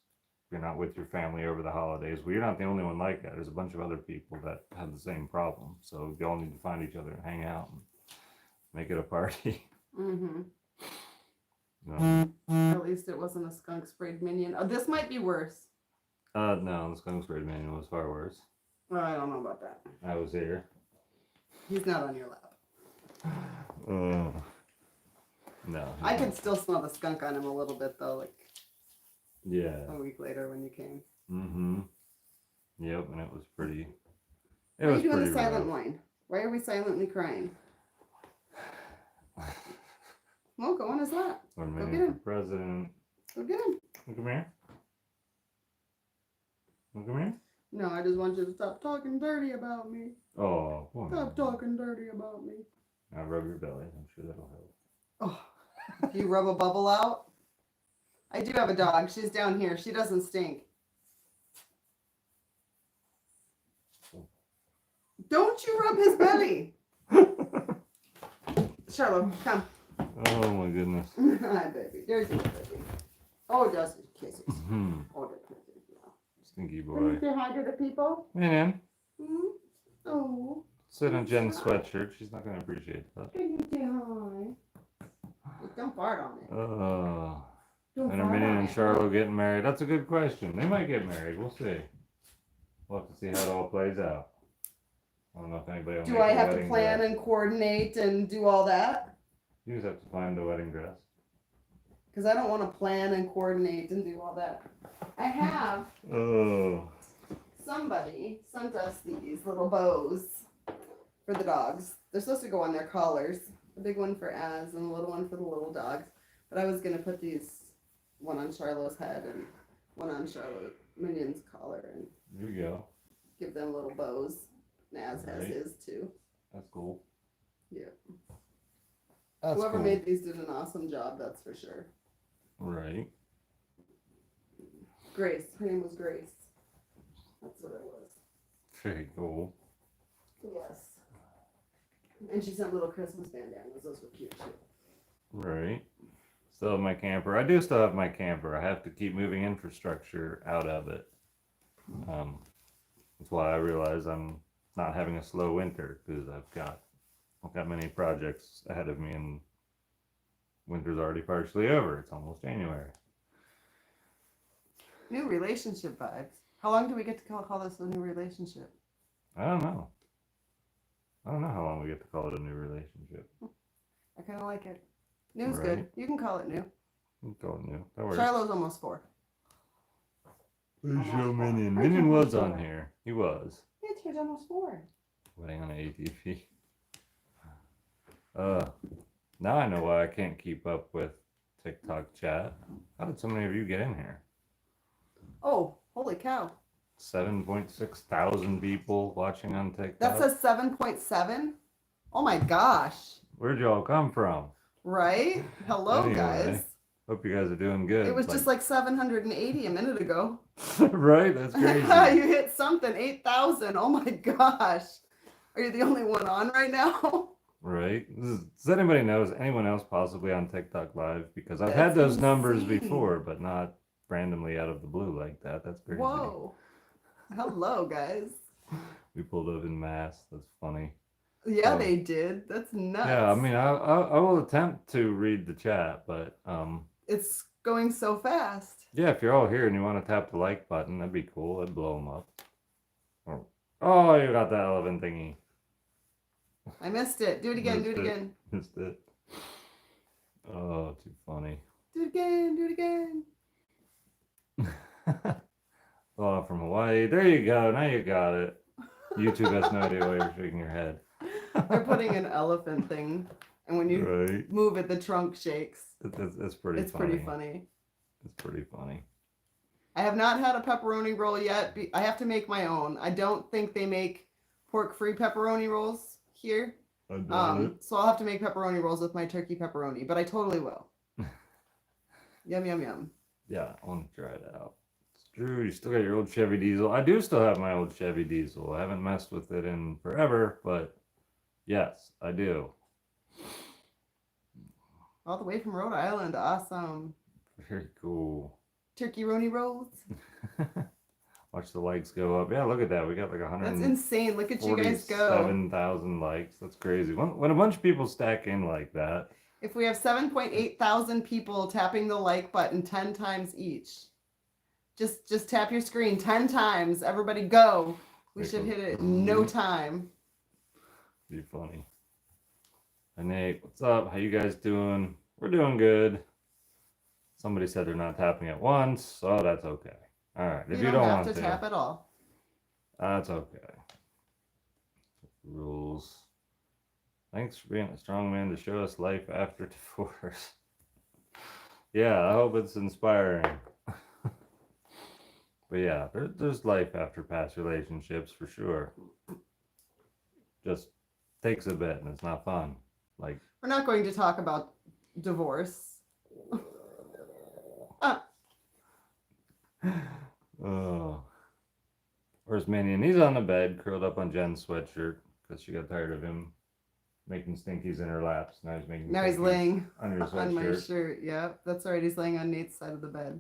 You're not with your family over the holidays. Well, you're not the only one like that. There's a bunch of other people that have the same problem. So you all need to find each other and hang out and make it a party. Mm-hmm. No, At least it wasn't a skunk sprayed minion. Oh, this might be worse. no, the skunk sprayed manual was far worse. Oh, I don't know about that. I was here. He's not on your lap. No. I could still smell the skunk on him a little bit though, like Yeah. a week later when you came. Mm-hmm. Yep, and it was pretty. It Why are was you doing pretty the silent rough. whine? Why are we silently crying? Well, go on his lap. When Go man get for him. president. Go get him. Come here. Come here. No, I just want you to stop talking dirty about me. Oh, come on. Stop talking dirty about me. Now rub your belly. I'm sure that'll help. Oh, if you rub a bubble out. I do have a dog. She's down here. She doesn't stink. Don't you rub his belly. Charlotte, come. Oh my goodness. Hi, baby. There's your baby. Oh, does it kisses. Hmm. Oh, the kisses. Yeah. Stinky Can you boy. say hi to the people? Man, Hmm? Oh, sit on Jen's sweatshirt. She's not gonna appreciate that. can you say hi? Don't fart on it. Don't And are fart Minnie on and it. Charlotte getting married? That's a good question. They might get married. We'll see. We'll have to see how it all plays out. I don't know if anybody will Do make I a have to wedding plan dress. and coordinate and do all that? You just have to find a wedding dress. Because I don't want to plan and coordinate and do all that. I have Oh. somebody sent us these little bows for the dogs. They're supposed to go on their collars. The big one for Az and the little one for the little dogs. But I was gonna put these one on Charlot's head and one on Charlotte Minion's collar and Here you go. give them little bows. And Az has Right. his too. That's cool. Yeah. That's Whoever cool. made these did an awesome job, that's for sure. Right. Grace. Her name was Grace. That's what it was. Very cool. Yes. And she sent little Christmas bandanas. Those were cute too. Right. Still have my camper. I do still have my camper. I have to keep moving infrastructure out of it. That's why I realize I'm not having a slow winter because I've got many projects ahead of me and winter's already partially over. It's almost January. New relationship vibes. How long do we get to call this a new relationship? I don't know. I don't know how long we get to call it a new relationship. I kind of like it. New's Right. good. You can call it new. We can call it new. That works. Charlot's almost 4. Please show Minion. Minion was on here. He was. Yeah, she's almost 4. Wedding on an ATV. Now I know why I can't keep up with TikTok chat. How did so many of you get in here? Oh, holy cow. 7.6 thousand people watching on TikTok. That says 7.7? Oh my gosh. Where'd y'all come from? Right? Hello, Anyway, guys. Hope you guys are doing good. It was just like 780 a minute ago. right? That's crazy. You hit something. 8,000. Oh my gosh. Are you the only one on right now? Right? Does anybody know? Is anyone else possibly on TikTok live? Because I've had That's those numbers insane. before, but not randomly out of the blue like that. That's crazy. Whoa. Hello, guys. We pulled up in mass. That's funny. Yeah, Oh. they did. That's nuts. Yeah, I mean, I will attempt to read the chat, but it's going so fast. yeah, if you're all here and you want to tap the like button, that'd be cool. I'd blow them up. Oh, you got the elephant thingy. I missed it. Do it again. Do it Missed it. again. Missed it. Oh, too funny. Do it again. Do it again. Oh, from Hawaii. There you go. Now you got it. YouTube has no idea why you're shaking your head. They're putting an elephant thing, and when you Right. move it, the trunk shakes. It's pretty It's funny. pretty funny. It's pretty funny. I have not had a pepperoni roll yet. I have to make my own. I don't think they make pork-free pepperoni rolls here. I doubt it. So I'll have to make pepperoni rolls with my turkey pepperoni, but I totally will. Yum, yum, yum. Yeah, I want to try it out. It's true. You still got your old Chevy diesel. I do still have my old Chevy diesel. I haven't messed with it in forever, but yes, I do. All the way from Rhode Island. Awesome. Very cool. Turkey roni rolls. Watch the likes go up. Yeah, look at that. We got like That's insane. Look at you guys go. 47,000 likes. That's crazy. When a bunch of people stack in like that. If we have 7.8 thousand people tapping the like button 10 times each, just tap your screen 10 times. Everybody go. We should hit it in no time. Be funny. Hey Nate, what's up? How you guys doing? We're doing good. Somebody said they're not tapping at once, so that's okay. All right, if you don't have want to tap at all. that's okay. Rules. Thanks for being a strong man to show us life after divorce. Yeah, I hope it's inspiring. But yeah, there's life after past relationships for sure. Just takes a bit and it's not fun. Like, We're not going to talk about divorce. oh. Where's Minion? He's on the bed, curled up on Jen's sweatshirt because she got tired of him making stinkies in her laps. Now he's making. Now he's stinkies laying on your on my sweatshirt. shirt. Yeah, that's right. He's laying on Nate's side of the bed.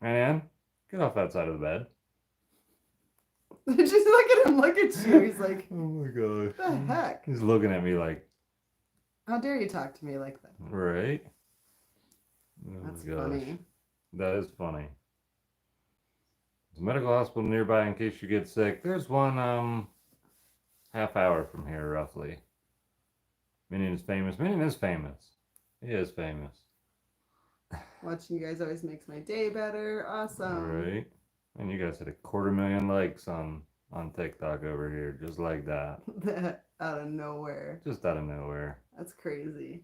Man, get off that side of the bed. Just look at him. Look at you. He's like, Oh my gosh. what the heck? He's looking at me like, How dare you talk to me like that? right? Oh That's my gosh. funny. That is funny. There's a medical hospital nearby in case you get sick. There's one half hour from here roughly. Minion is famous. Minion is famous. He is famous. Watching you guys always makes my day better. Awesome. Right. And you guys had 250,000 likes on TikTok over here, just like that. Out of nowhere. Just out of nowhere. That's crazy.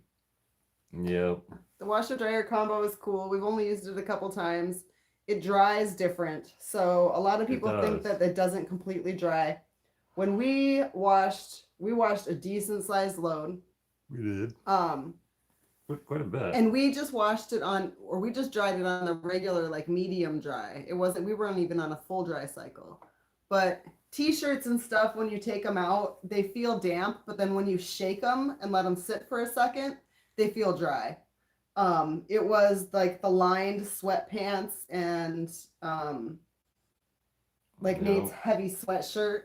Yep. The washer dryer combo is cool. We've only used it a couple times. It dries different. So a lot of people think does. that it doesn't completely dry. When we washed a decent sized load. We did. Quite a bit. And we just washed it on, or we just dried it on a regular, like medium dry. It wasn't, we weren't even on a full dry cycle. But t-shirts and stuff, when you take them out, they feel damp, but then when you shake them and let them sit for a second, they feel dry. It was like the lined sweatpants and Nate's heavy sweatshirt.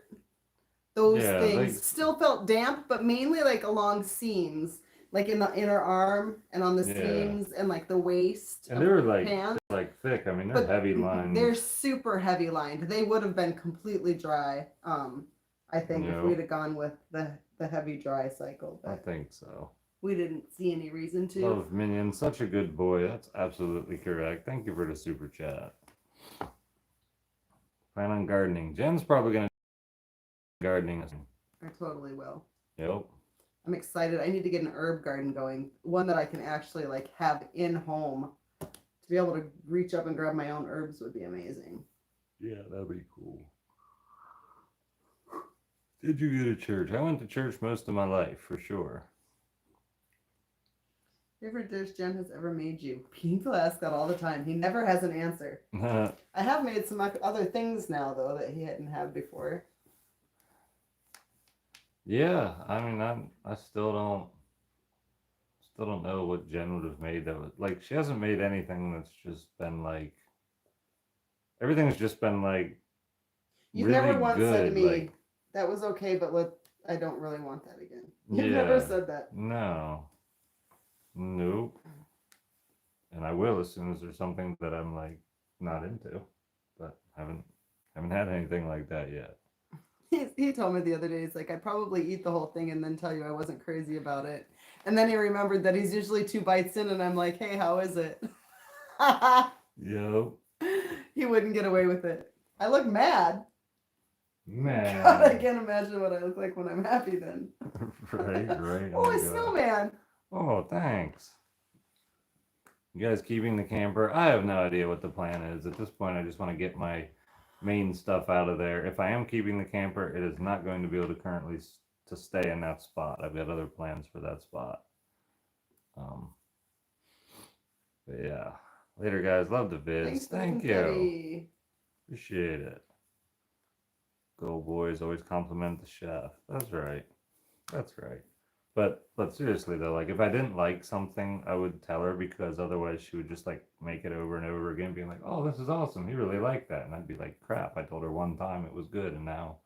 Those things still felt damp, but mainly like along seams. Like in the inner arm and on the seams and like the waist. And they were pants. like thick. I mean, they're heavy lined. They're super heavy lined. They would have been completely dry. I think if we'd have gone with the heavy dry cycle. But I think so. We didn't see any reason to. Love Minion, such a good boy. That's absolutely correct. Thank you for the super chat. Plan on gardening. Jen's probably gonna gardening. I totally will. Yep. I'm excited. I need to get an herb garden going. One that I can actually like have in home. To be able to reach up and grab my own herbs would be amazing. Yeah, that'd be cool. Did you go to church? I went to church most of my life, for sure. Favorite dish Jen has ever made you? People ask that all the time. He never has an answer. I have made some other things now, though, that he hadn't had before. Yeah, I mean, I still don't know what Jen would have made that was like. She hasn't made anything that's just been like everything's just been like You've really never once said to good. me, Like, that was okay, but I don't really want that again. You've never yeah, said that. no, nope. And I will as soon as there's something that I'm like not into, but haven't had anything like that yet. He told me the other day, he's like, I'd probably eat the whole thing and then tell you I wasn't crazy about it. And then he remembered that he's usually 2 bites in, and I'm like, hey, how is it? Yo, He wouldn't get away with it. I look mad. God, I man. can't imagine what I look like when I'm happy then. Right. Oh Oh, my a god. snowman. Oh, thanks. You guys keeping the camper? I have no idea what the plan is. At this point, I just want to get my main stuff out of there. If I am keeping the camper, it is not going to be able to currently to stay in that spot. I've got other plans for that spot. Um, but yeah. Later, guys. Love the vids. Thanks for the Thank you. confetti. Appreciate it. Go boys. Always compliment the chef. That's right. That's right. But seriously though, like if I didn't like something, I would tell her because otherwise she would just like make it over and over again, being like, "Oh, this is awesome. He really liked that," and I'd be like, "Crap! I told her one time it was good, and now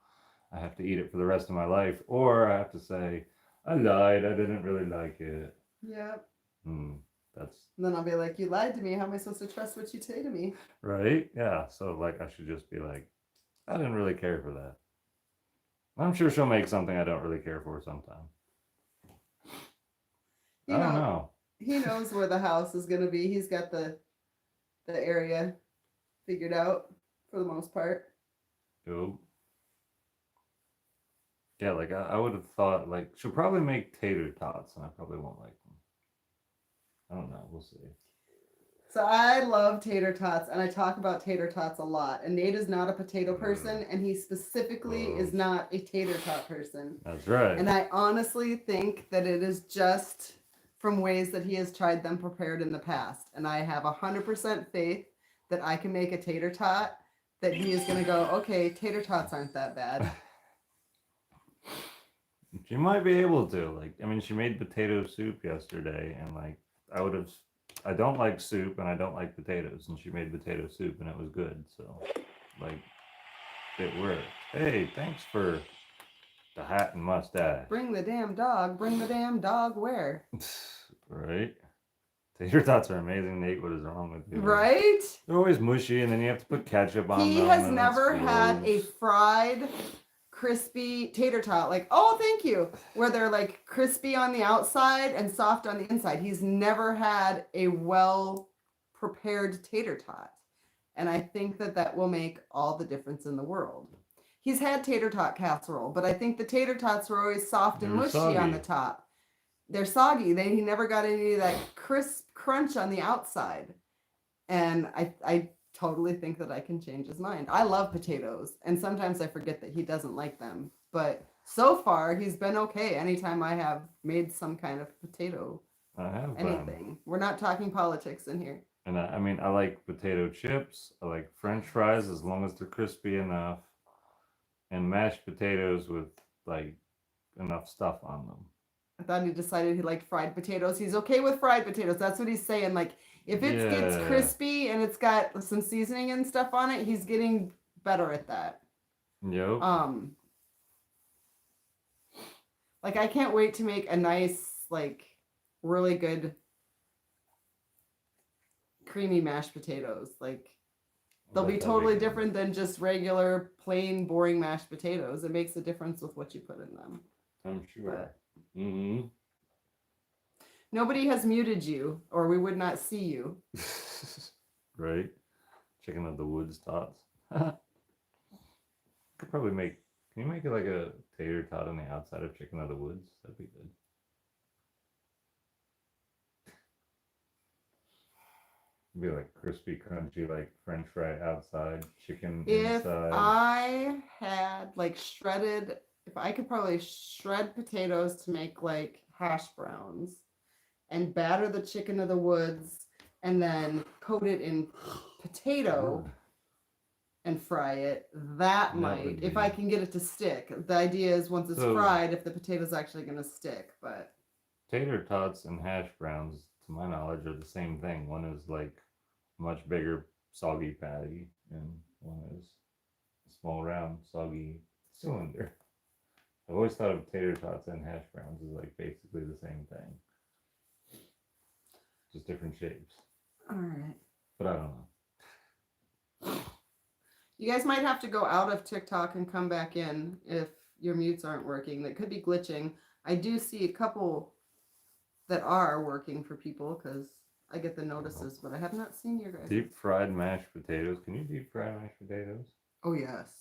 I have to eat it for the rest of my life, or I have to say I lied. I didn't really like it." Yep. Hmm. That's And then I'll be like, you lied to me. How am I supposed to trust what you say to me? right. Yeah. So like I should just be like, I didn't really care for that. I'm sure she'll make something I don't really care for sometime. You I don't know, know. he knows where the house is gonna be. He's got the area figured out for the most part. Nope. Yeah, like I would have thought like she'll probably make tater tots, and I probably won't like them. I don't know. We'll see. So I love tater tots, and I talk about tater tots a lot. And Nate is not a potato person, and he specifically is not a tater tot person. That's right. And I honestly think that it is just from ways that he has tried them prepared in the past. And I have 100% faith that I can make a tater tot that he is going to go, okay, tater tots aren't that bad. She might be able to. Like, I mean, she made potato soup yesterday, and like, I would have. I don't like soup, and I don't like potatoes, and she made potato soup, and it was good. So, like, it worked. Hey, thanks for the hat and mustache. Bring the damn dog. Bring the damn dog where? Right? Tater tots are amazing, Nate. What is wrong with you? Right? They're always mushy, and then you have to put ketchup on them. He has and never it's had a gross. fried crispy tater tot, like, oh, thank you, where they're like crispy on the outside and soft on the inside. He's never had a well prepared tater tot, and I think that that will make all the difference in the world. He's had tater tot casserole, but I think the tater tots were always soft and They were mushy on soggy. the top. They're soggy. He never got any of that crisp crunch on the outside, and I totally think that I can change his mind. I love potatoes, and sometimes I forget that he doesn't like them. But so far, he's been okay anytime I have made some kind of potato I have anything. We're not talking politics in here. and I mean, I like potato chips. I like French fries as long as they're crispy enough, and mashed potatoes with like enough stuff on them. I thought he decided he liked fried potatoes. He's okay with fried potatoes. That's what he's saying. Like, if it gets Yeah. crispy and it's got some seasoning and stuff on it, he's getting better at that. Yep. Like, I can't wait to make a nice, like, really good creamy mashed potatoes. Like, they'll be totally different than just regular plain boring mashed potatoes. It makes a difference with what you put in them. I'm sure. Mm-hmm. Nobody has muted you, or we would not see you. Right. Chicken of the woods tots. Could probably make. Can you make it like a tater tot on the outside of chicken of the woods? That'd be good. It'd be like crispy, crunchy, like French fry outside, chicken If inside. I had like shredded, if I could probably shred potatoes to make like hash browns and batter the chicken of the woods and then coat it in potato. and fry it. That That might, would if be- I can get it to stick. The idea is once it's So- fried, if the potato's actually going to stick. But Tater tots and hash browns, to my knowledge, are the same thing. One is like a much bigger, soggy patty, and one is a small, round, soggy cylinder. I've always thought of tater tots and hash browns as like basically the same thing, just different shapes. all right. But I don't know. You guys might have to go out of TikTok and come back in if your mutes aren't working. That could be glitching. I do see a couple that are working for people because I get the notices, but I have not seen your guys. Deep fried mashed potatoes. Can you deep fry mashed potatoes? Oh, yes.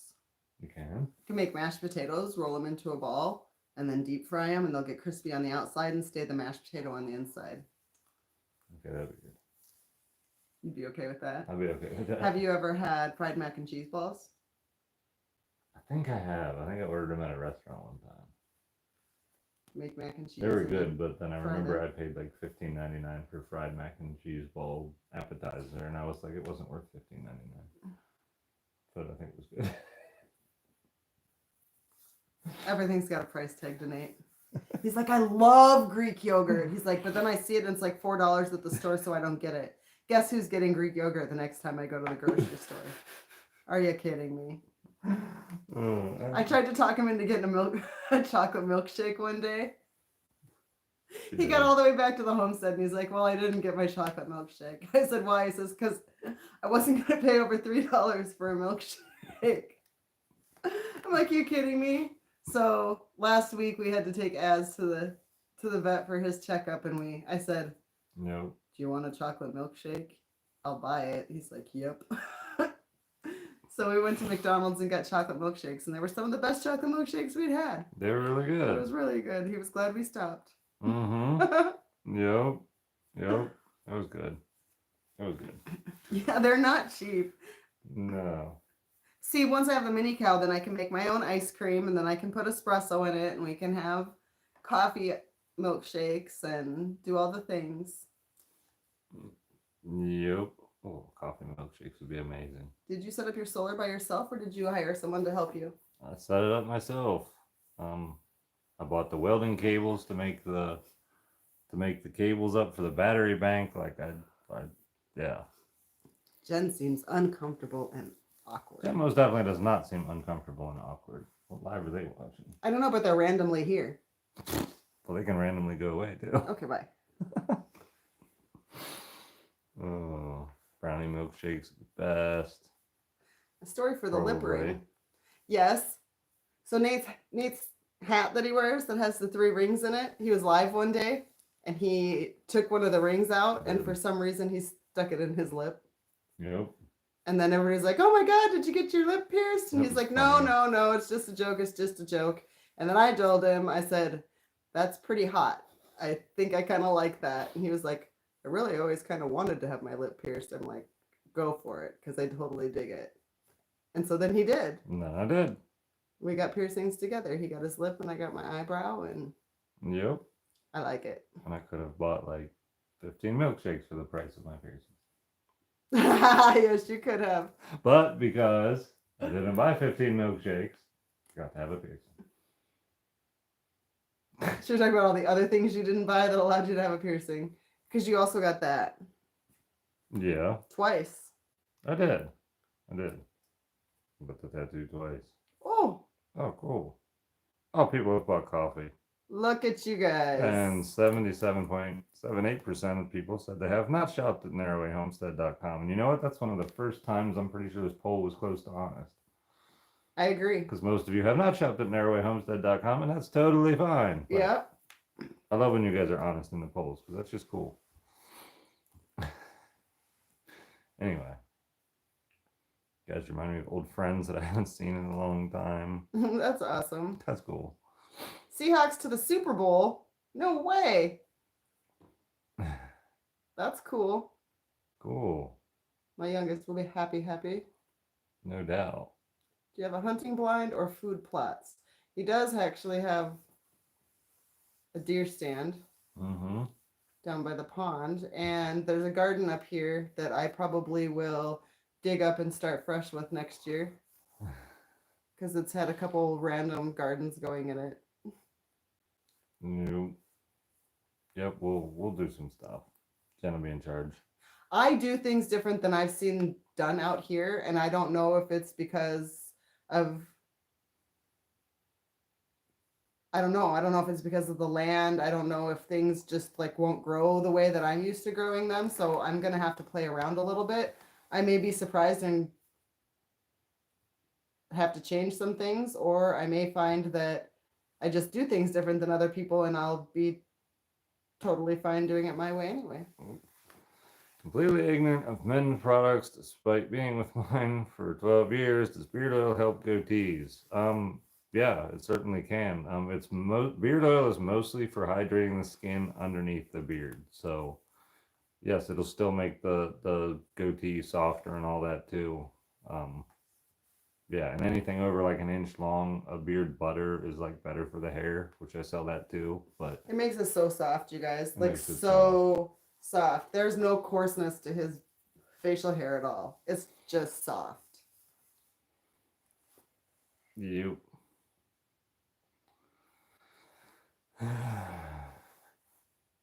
You can. You can make mashed potatoes, roll them into a ball, and then deep fry them, and they'll get crispy on the outside and stay the mashed potato on the inside. Okay, that'd be good. You'd be okay with that? I'd be okay with that. Have you ever had fried mac and cheese balls? I think I have. I think I ordered them at a restaurant one time. Make mac and cheese. They were and good, but then I fry remember them. I paid like $15.99 for fried mac and cheese bowl appetizer, and I was like, it wasn't worth $15.99. But I think it was good. Everything's got a price tag to Nate. He's like, I love Greek yogurt. He's like, but then I see it and it's like $4 at the store, so I don't get it. Guess who's getting Greek yogurt the next time I go to the grocery store? Are you kidding me? I tried to talk him into getting a chocolate milkshake one day. He got all the way back to the homestead and he's like, well, I didn't get my chocolate milkshake. I said, why? He says, because I wasn't going to pay over $3 for a milkshake. I'm like, you kidding me? So last week we had to take Az to the vet for his checkup, and I said, Nope. do you want a chocolate milkshake? I'll buy it. He's like, yep. So we went to McDonald's and got chocolate milkshakes, and they were some of the best chocolate milkshakes we'd had. They were really It good. was really good. He was glad we stopped. Mm-hmm. Yep. Yep. That was good. That was good. Yeah, they're not cheap. No. See, once I have a mini cow, then I can make my own ice cream, and then I can put espresso in it, and we can have coffee milkshakes and do all the things. Yep. Oh, coffee milkshakes would be amazing. Did you set up your solar by yourself, or did you hire someone to help you? I set it up myself. I bought the welding cables to make the cables up for the battery bank. Yeah. Jen seems uncomfortable and awkward. That most definitely does not seem uncomfortable and awkward. What live are they watching? I don't know, but they're randomly here. Well, they can randomly go away too. Okay, bye. Oh, brownie milkshakes are the best. A story for the lip Probably. ring. Yes. So Nate's hat that he wears that has the 3 rings in it. He was live one day and he took one of the rings out, and for some reason he stuck it in his lip. Yep. And then everybody's like, "Oh my God, did you get your lip pierced?" And That he's was like, "No, funny. no, no, it's just a joke. It's just a joke." And then I told him, I said, "That's pretty hot. I think I kind of like that." And he was like, "I really always kind of wanted to have my lip pierced." I'm like, "Go for it, because I totally dig it." And so then he did. And then I did. We got piercings together. He got his lip and I got my eyebrow, and Yep. I like it. And I could have bought like 15 milkshakes for the price of my piercing. Yes, you could have. But because I didn't buy 15 milkshakes, I got to have a piercing. Should we talk about all the other things you didn't buy that allowed you to have a piercing? Because you also got that Yeah, twice. I did. I did. Got the tattoo twice. Oh, Oh, cool. Oh, people have bought coffee. look at you guys. And 77.78% of people said they have not shopped at narrowwayhomestead.com. And you know what? That's one of the first times I'm pretty sure this poll was close to honest. I agree. Because most of you have not shopped at narrowwayhomestead.com, and that's totally fine. But Yeah. I love when you guys are honest in the polls, because that's just cool. Anyway. You guys remind me of old friends that I haven't seen in a long time. That's awesome. That's cool. Seahawks to the Super Bowl? No way. That's cool. Cool. My youngest will be happy. No doubt. Do you have a hunting blind or food plots? He does actually have a deer stand Mm-hmm. down by the pond, and there's a garden up here that I probably will dig up and start fresh with next year. Because it's had a couple random gardens going in it. Nope. Yep, we'll do some stuff. Jen will be in charge. I do things different than I've seen done out here, and I don't know if it's because of I don't know. I don't know if it's because of the land. I don't know if things just like won't grow the way that I'm used to growing them. So I'm gonna have to play around a little bit. I may be surprised and have to change some things, or I may find that I just do things different than other people and I'll be totally fine doing it my way anyway. Completely ignorant of men's products, despite being with mine for 12 years. Does beard oil help goatees? Yeah, it certainly can. Beard oil is mostly for hydrating the skin underneath the beard. So, yes, it'll still make the goatee softer and all that too. Yeah, and anything over like an inch long of beard butter is like better for the hair, which I sell that too. But It makes it so soft, you guys. Like makes it so soft. There's no coarseness to his facial hair at all. It's just soft. you.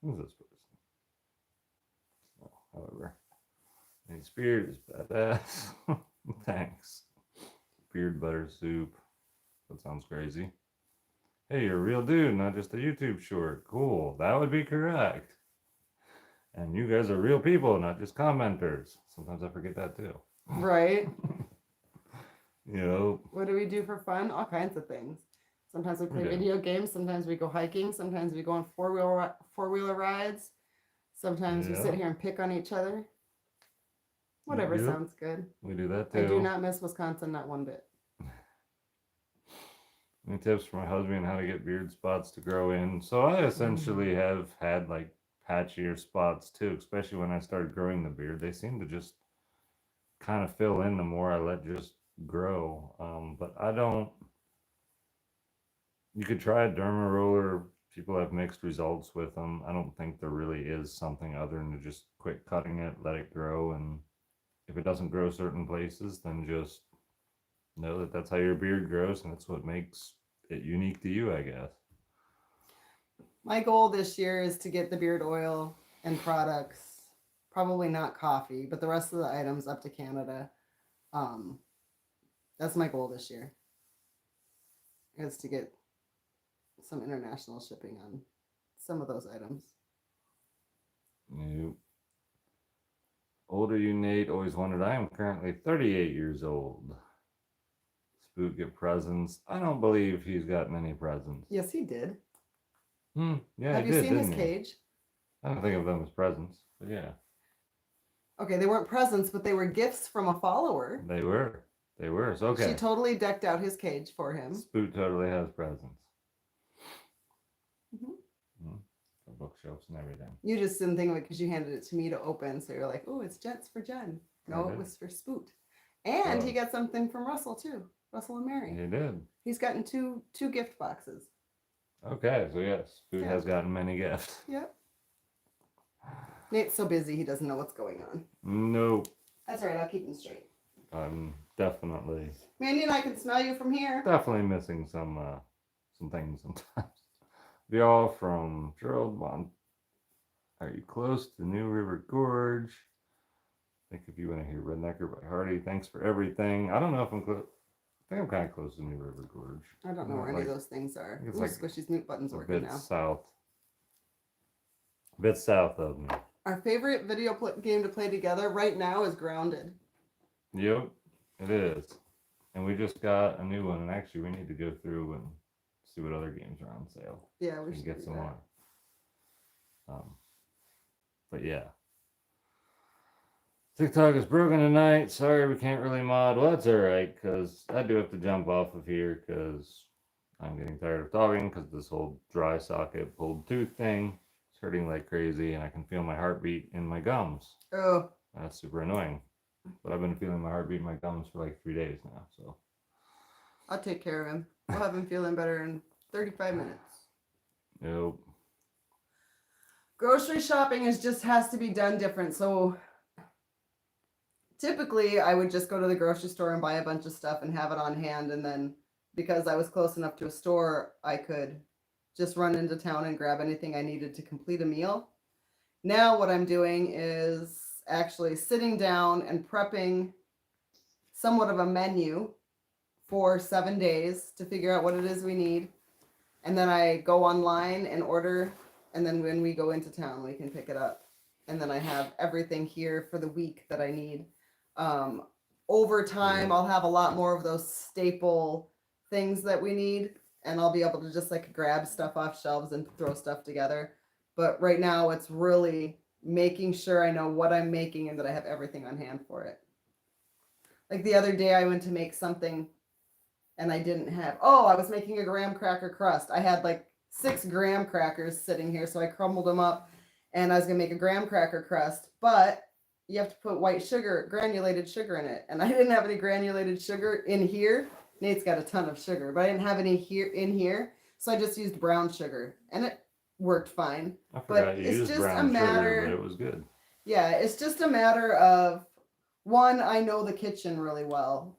Who's this person? Oh, however, his beard is badass. Thanks. Beard butter soup. That sounds crazy. Hey, you're a real dude, not just a YouTube short. Cool. That would be correct. And you guys are real people, not just commenters. Sometimes I forget that too. Right? You know, What do we do for fun? All kinds of things. Sometimes we play do. video games. Sometimes we go hiking. Sometimes we go on four-wheeler rides. Sometimes we sit Yeah. here and pick on each other. Whatever Yep. sounds good. we do that too. I do not miss Wisconsin, not one bit. Any tips for my husband on how to get beard spots to grow in? So I essentially have had like patchier spots too, especially when I started growing the beard. They seem to just kind of fill in the more I let just grow. But I don't. You could try a derma roller. People have mixed results with them. I don't think there really is something other than to just quit cutting it, let it grow, and if it doesn't grow certain places, then just know that that's how your beard grows, and that's what makes it unique to you, I guess. My goal this year is to get the beard oil and products, probably not coffee, but the rest of the items up to Canada. That's my goal this year, is to get some international shipping on some of those items. Nope. Older you, Nate, always wondered. I am currently 38 years old. Spook get presents. I don't believe he's got many presents. Yes, he did. Yeah, Have he you did, seen his didn't he? cage? I don't think of them as presents, but yeah, Okay, they weren't presents, but they were gifts from a follower. they were. They were. So, okay. She totally decked out his cage for him. Spook totally has presents. Mhm. For bookshelves and everything. You just didn't think of it because you handed it to me to open, so you're like, "Oh, it's for Jen." No, I it did. was for Spoot, and he Oh. got something from Russell too. Russell and Mary. He did. He's gotten two gift boxes. Okay, so yes, Spook Yeah. has gotten many gifts. Yep. Nate's so busy he doesn't know what's going on. Nope. That's all right. I'll keep him straight. I'm definitely Mandy and I can smell you from here. missing some things sometimes. Y'all from Gerald Bond. Are you close to New River Gorge? I think if you want to hear Rednecker by Hardy, thanks for everything. I don't know if I'm close. I think I'm kind of close to New River Gorge. I don't know where any of those things are. think it's Ooh, like Squishy's mute button's A working bit now. south. A bit south of me. Our favorite video game to play together right now is Grounded. Yep, it is. And we just got a new one, and actually we need to go through and see what other games are on sale. Yeah, we And should get do some that. more. But yeah. TikTok is broken tonight. Sorry, we can't really mod. Well, that's all right, because I do have to jump off of here because I'm getting tired of talking because this whole dry socket pulled tooth thing is hurting like crazy, and I can feel my heartbeat in my gums. Oh, That's super annoying. But I've been feeling my heartbeat in my gums for like 3 days now. So I'll take care of him. We'll have him feeling better in 35 minutes. nope. Grocery shopping has to be done different. So typically I would just go to the grocery store and buy a bunch of stuff and have it on hand. And then because I was close enough to a store, I could just run into town and grab anything I needed to complete a meal. Now what I'm doing is actually sitting down and prepping somewhat of a menu for 7 days to figure out what it is we need. And then I go online and order. And then when we go into town, we can pick it up. And then I have everything here for the week that I need. Over time, I'll have a lot more of those staple things that we need. And I'll be able to just like grab stuff off shelves and throw stuff together. But right now, it's really making sure I know what I'm making and that I have everything on hand for it. Like the other day, I went to make something and I didn't have, I was making a graham cracker crust. I had like 6 graham crackers sitting here, so I crumbled them up and I was gonna make a graham cracker crust, but you have to put white sugar, granulated sugar in it. And I didn't have any granulated sugar in here. Nate's got a ton of sugar, but I didn't have any in here. So I just used brown sugar and it worked fine. I forgot But you it's used just brown a matter, sugar, but it was good. yeah, it's just a matter of, one, I know the kitchen really well.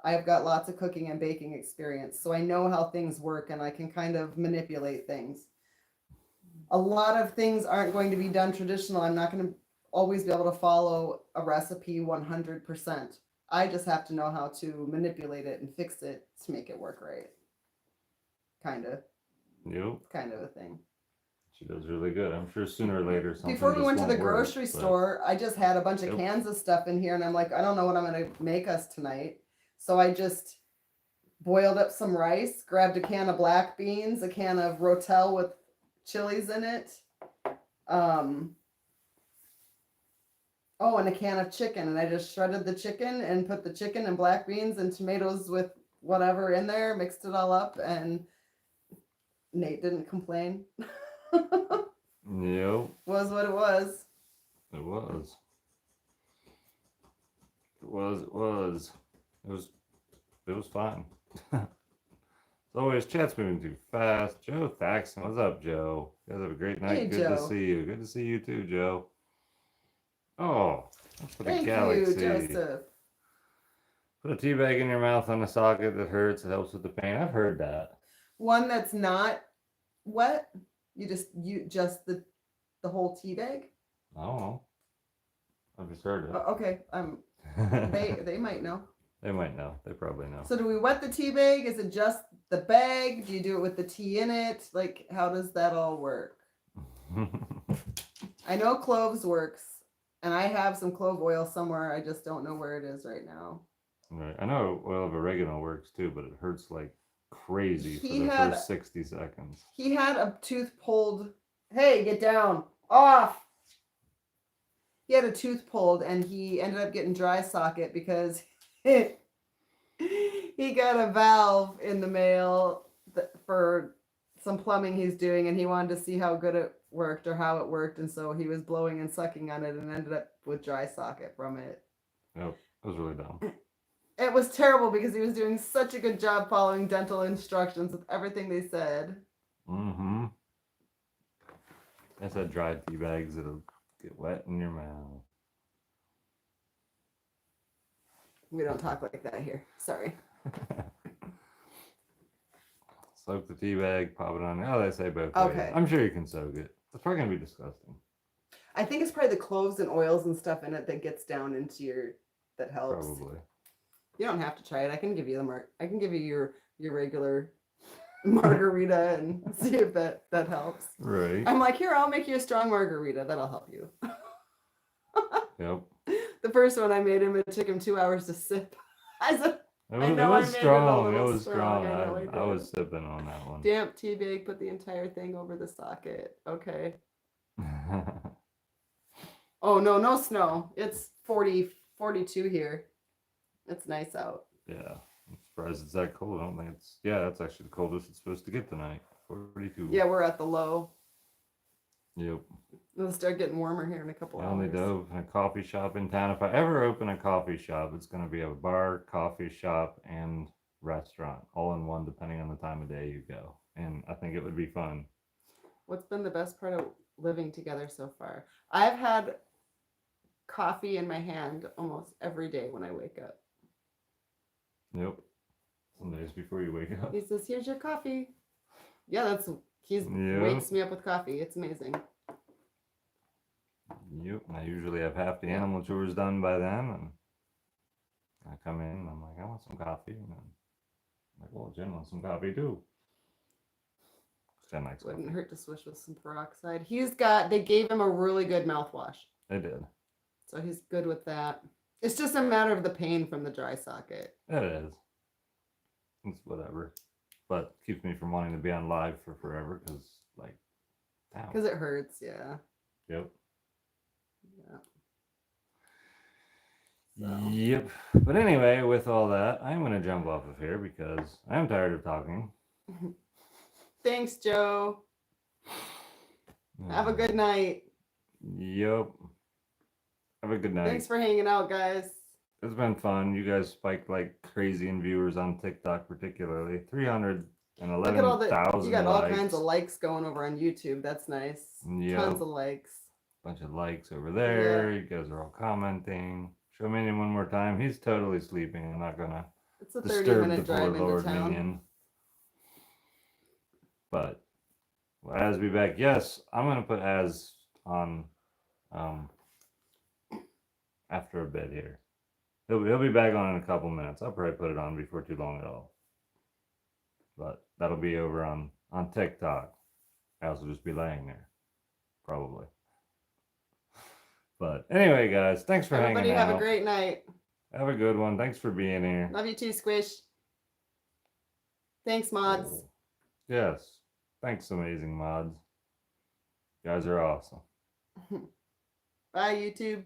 I've got lots of cooking and baking experience, so I know how things work and I can kind of manipulate things. A lot of things aren't going to be done traditional. I'm not going to always be able to follow a recipe 100%. I just have to know how to manipulate it and fix it to make it work right. Kind of a thing. She does really good. I'm sure sooner or later something. Before we just went to the won't work, grocery but- store, I just had a bunch of Yep. cans of stuff in here, and I'm like, I don't know what I'm gonna make us tonight. So I just boiled up some rice, grabbed a can of black beans, a can of Rotel with chilies in it, and a can of chicken. And I just shredded the chicken and put the chicken and black beans and tomatoes with whatever in there, mixed it all up, and Nate didn't complain. Yep, Was what it was. it was. It was fine. As always, chat's moving too fast. Joe Thaxton, what's up, Joe? You guys have a great night. Hey, Good to Joe. see you. Good to see you too, Joe. Oh, that's for the Thank galaxy. you, Joseph. Put a tea bag in your mouth on a socket that hurts. It helps with the pain. I've heard that. One that's not wet. You just the whole tea bag. I don't know. I've just heard it. Okay. They might know. They might know. They probably know. So do we wet the tea bag? Is it just the bag? Do you do it with the tea in it? Like, how does that all work? I know cloves works, and I have some clove oil somewhere. I just don't know where it is right now. Right. I know oil of oregano works too, but it hurts like crazy for He the had- first 60 seconds. He had a tooth pulled. Hey, get down. Off. He had a tooth pulled and he ended up getting dry socket because he got a valve in the mail for some plumbing he's doing, and he wanted to see how good it worked or how it worked, and so he was blowing and sucking on it and ended up with dry socket from it. Yep. It was really dumb. It was terrible because he was doing such a good job following dental instructions with everything they said. Mm-hmm. I said dry tea bags that'll get wet in your mouth. We don't talk like that here. Sorry. Soak the tea bag, pop it on. Oh, they say both Okay. ways. I'm sure you can soak it. It's probably gonna be disgusting. I think it's probably the cloves and oils and stuff in it that gets down into that helps. Probably. You don't have to try it. I can give you I can give you your regular margarita and see if that helps. Right. I'm like, here, I'll make you a strong margarita. That'll help you. Yep. The first one I made him, it took him 2 hours to sip. I said, It I was, know I it was made it a strong. It little was strong, strong. I know I I did. was sipping on that one. damp tea bag, put the entire thing over the socket. Okay. Oh, no snow. It's 42 here. It's nice out. Yeah. I'm surprised it's that cold. I don't think it's. Yeah, that's actually the coldest it's supposed to get tonight. 42. Yeah, we're at the low. Yep. It'll start getting warmer here in a couple I only hours. dove in a coffee shop in town. If I ever open a coffee shop, it's going to be a bar, coffee shop, and restaurant all in one, depending on the time of day you go. And I think it would be fun. What's been the best part of living together so far? I've had coffee in my hand almost every day when I wake up. Yep. Some days before you wake up. He says, "Here's your coffee." Yeah, he's Yep. wakes me up with coffee. It's amazing. Yep. I usually have half the animal chores done by then, and I come in and I'm like, I want some coffee, and then I'm like, well, Jen wants some coffee too. Jen likes Wouldn't coffee. hurt to switch with some peroxide. They gave him a really good mouthwash. They did. So he's good with that. It's just a matter of the pain from the dry socket. It is. It's whatever. But keeps me from wanting to be on live for forever because, like, damn. Because it hurts, yeah. Yep. Yeah. So. Yep. But anyway, with all that, I'm going to jump off of here because I'm tired of talking. Thanks, Joe. Have a good night. Yep. Have a good night. Thanks for hanging out, guys. It's been fun. You guys spiked like crazy in viewers on TikTok, particularly 311,000. Look at all the you got all likes. kinds of likes going over on YouTube. That's nice. Yep. Tons of likes. Bunch of likes over there. Yeah. You guys are all commenting. Show Minion one more time. He's totally sleeping. I'm not gonna It's a disturb 30-minute the poor drive into Lord town. Minion. But will Az be back? Yes, I'm gonna put Az on after a bit here. He'll be back on in a couple minutes. I'll probably put it on before too long at all. But that'll be over on TikTok. Az will just be laying there, probably. But anyway, guys, thanks for hanging out. Everybody have a great night. Have a good one. Thanks for being here. Love you too, Squish. Thanks, mods. Yes. Thanks, amazing mods. You guys are awesome. Bye, YouTube.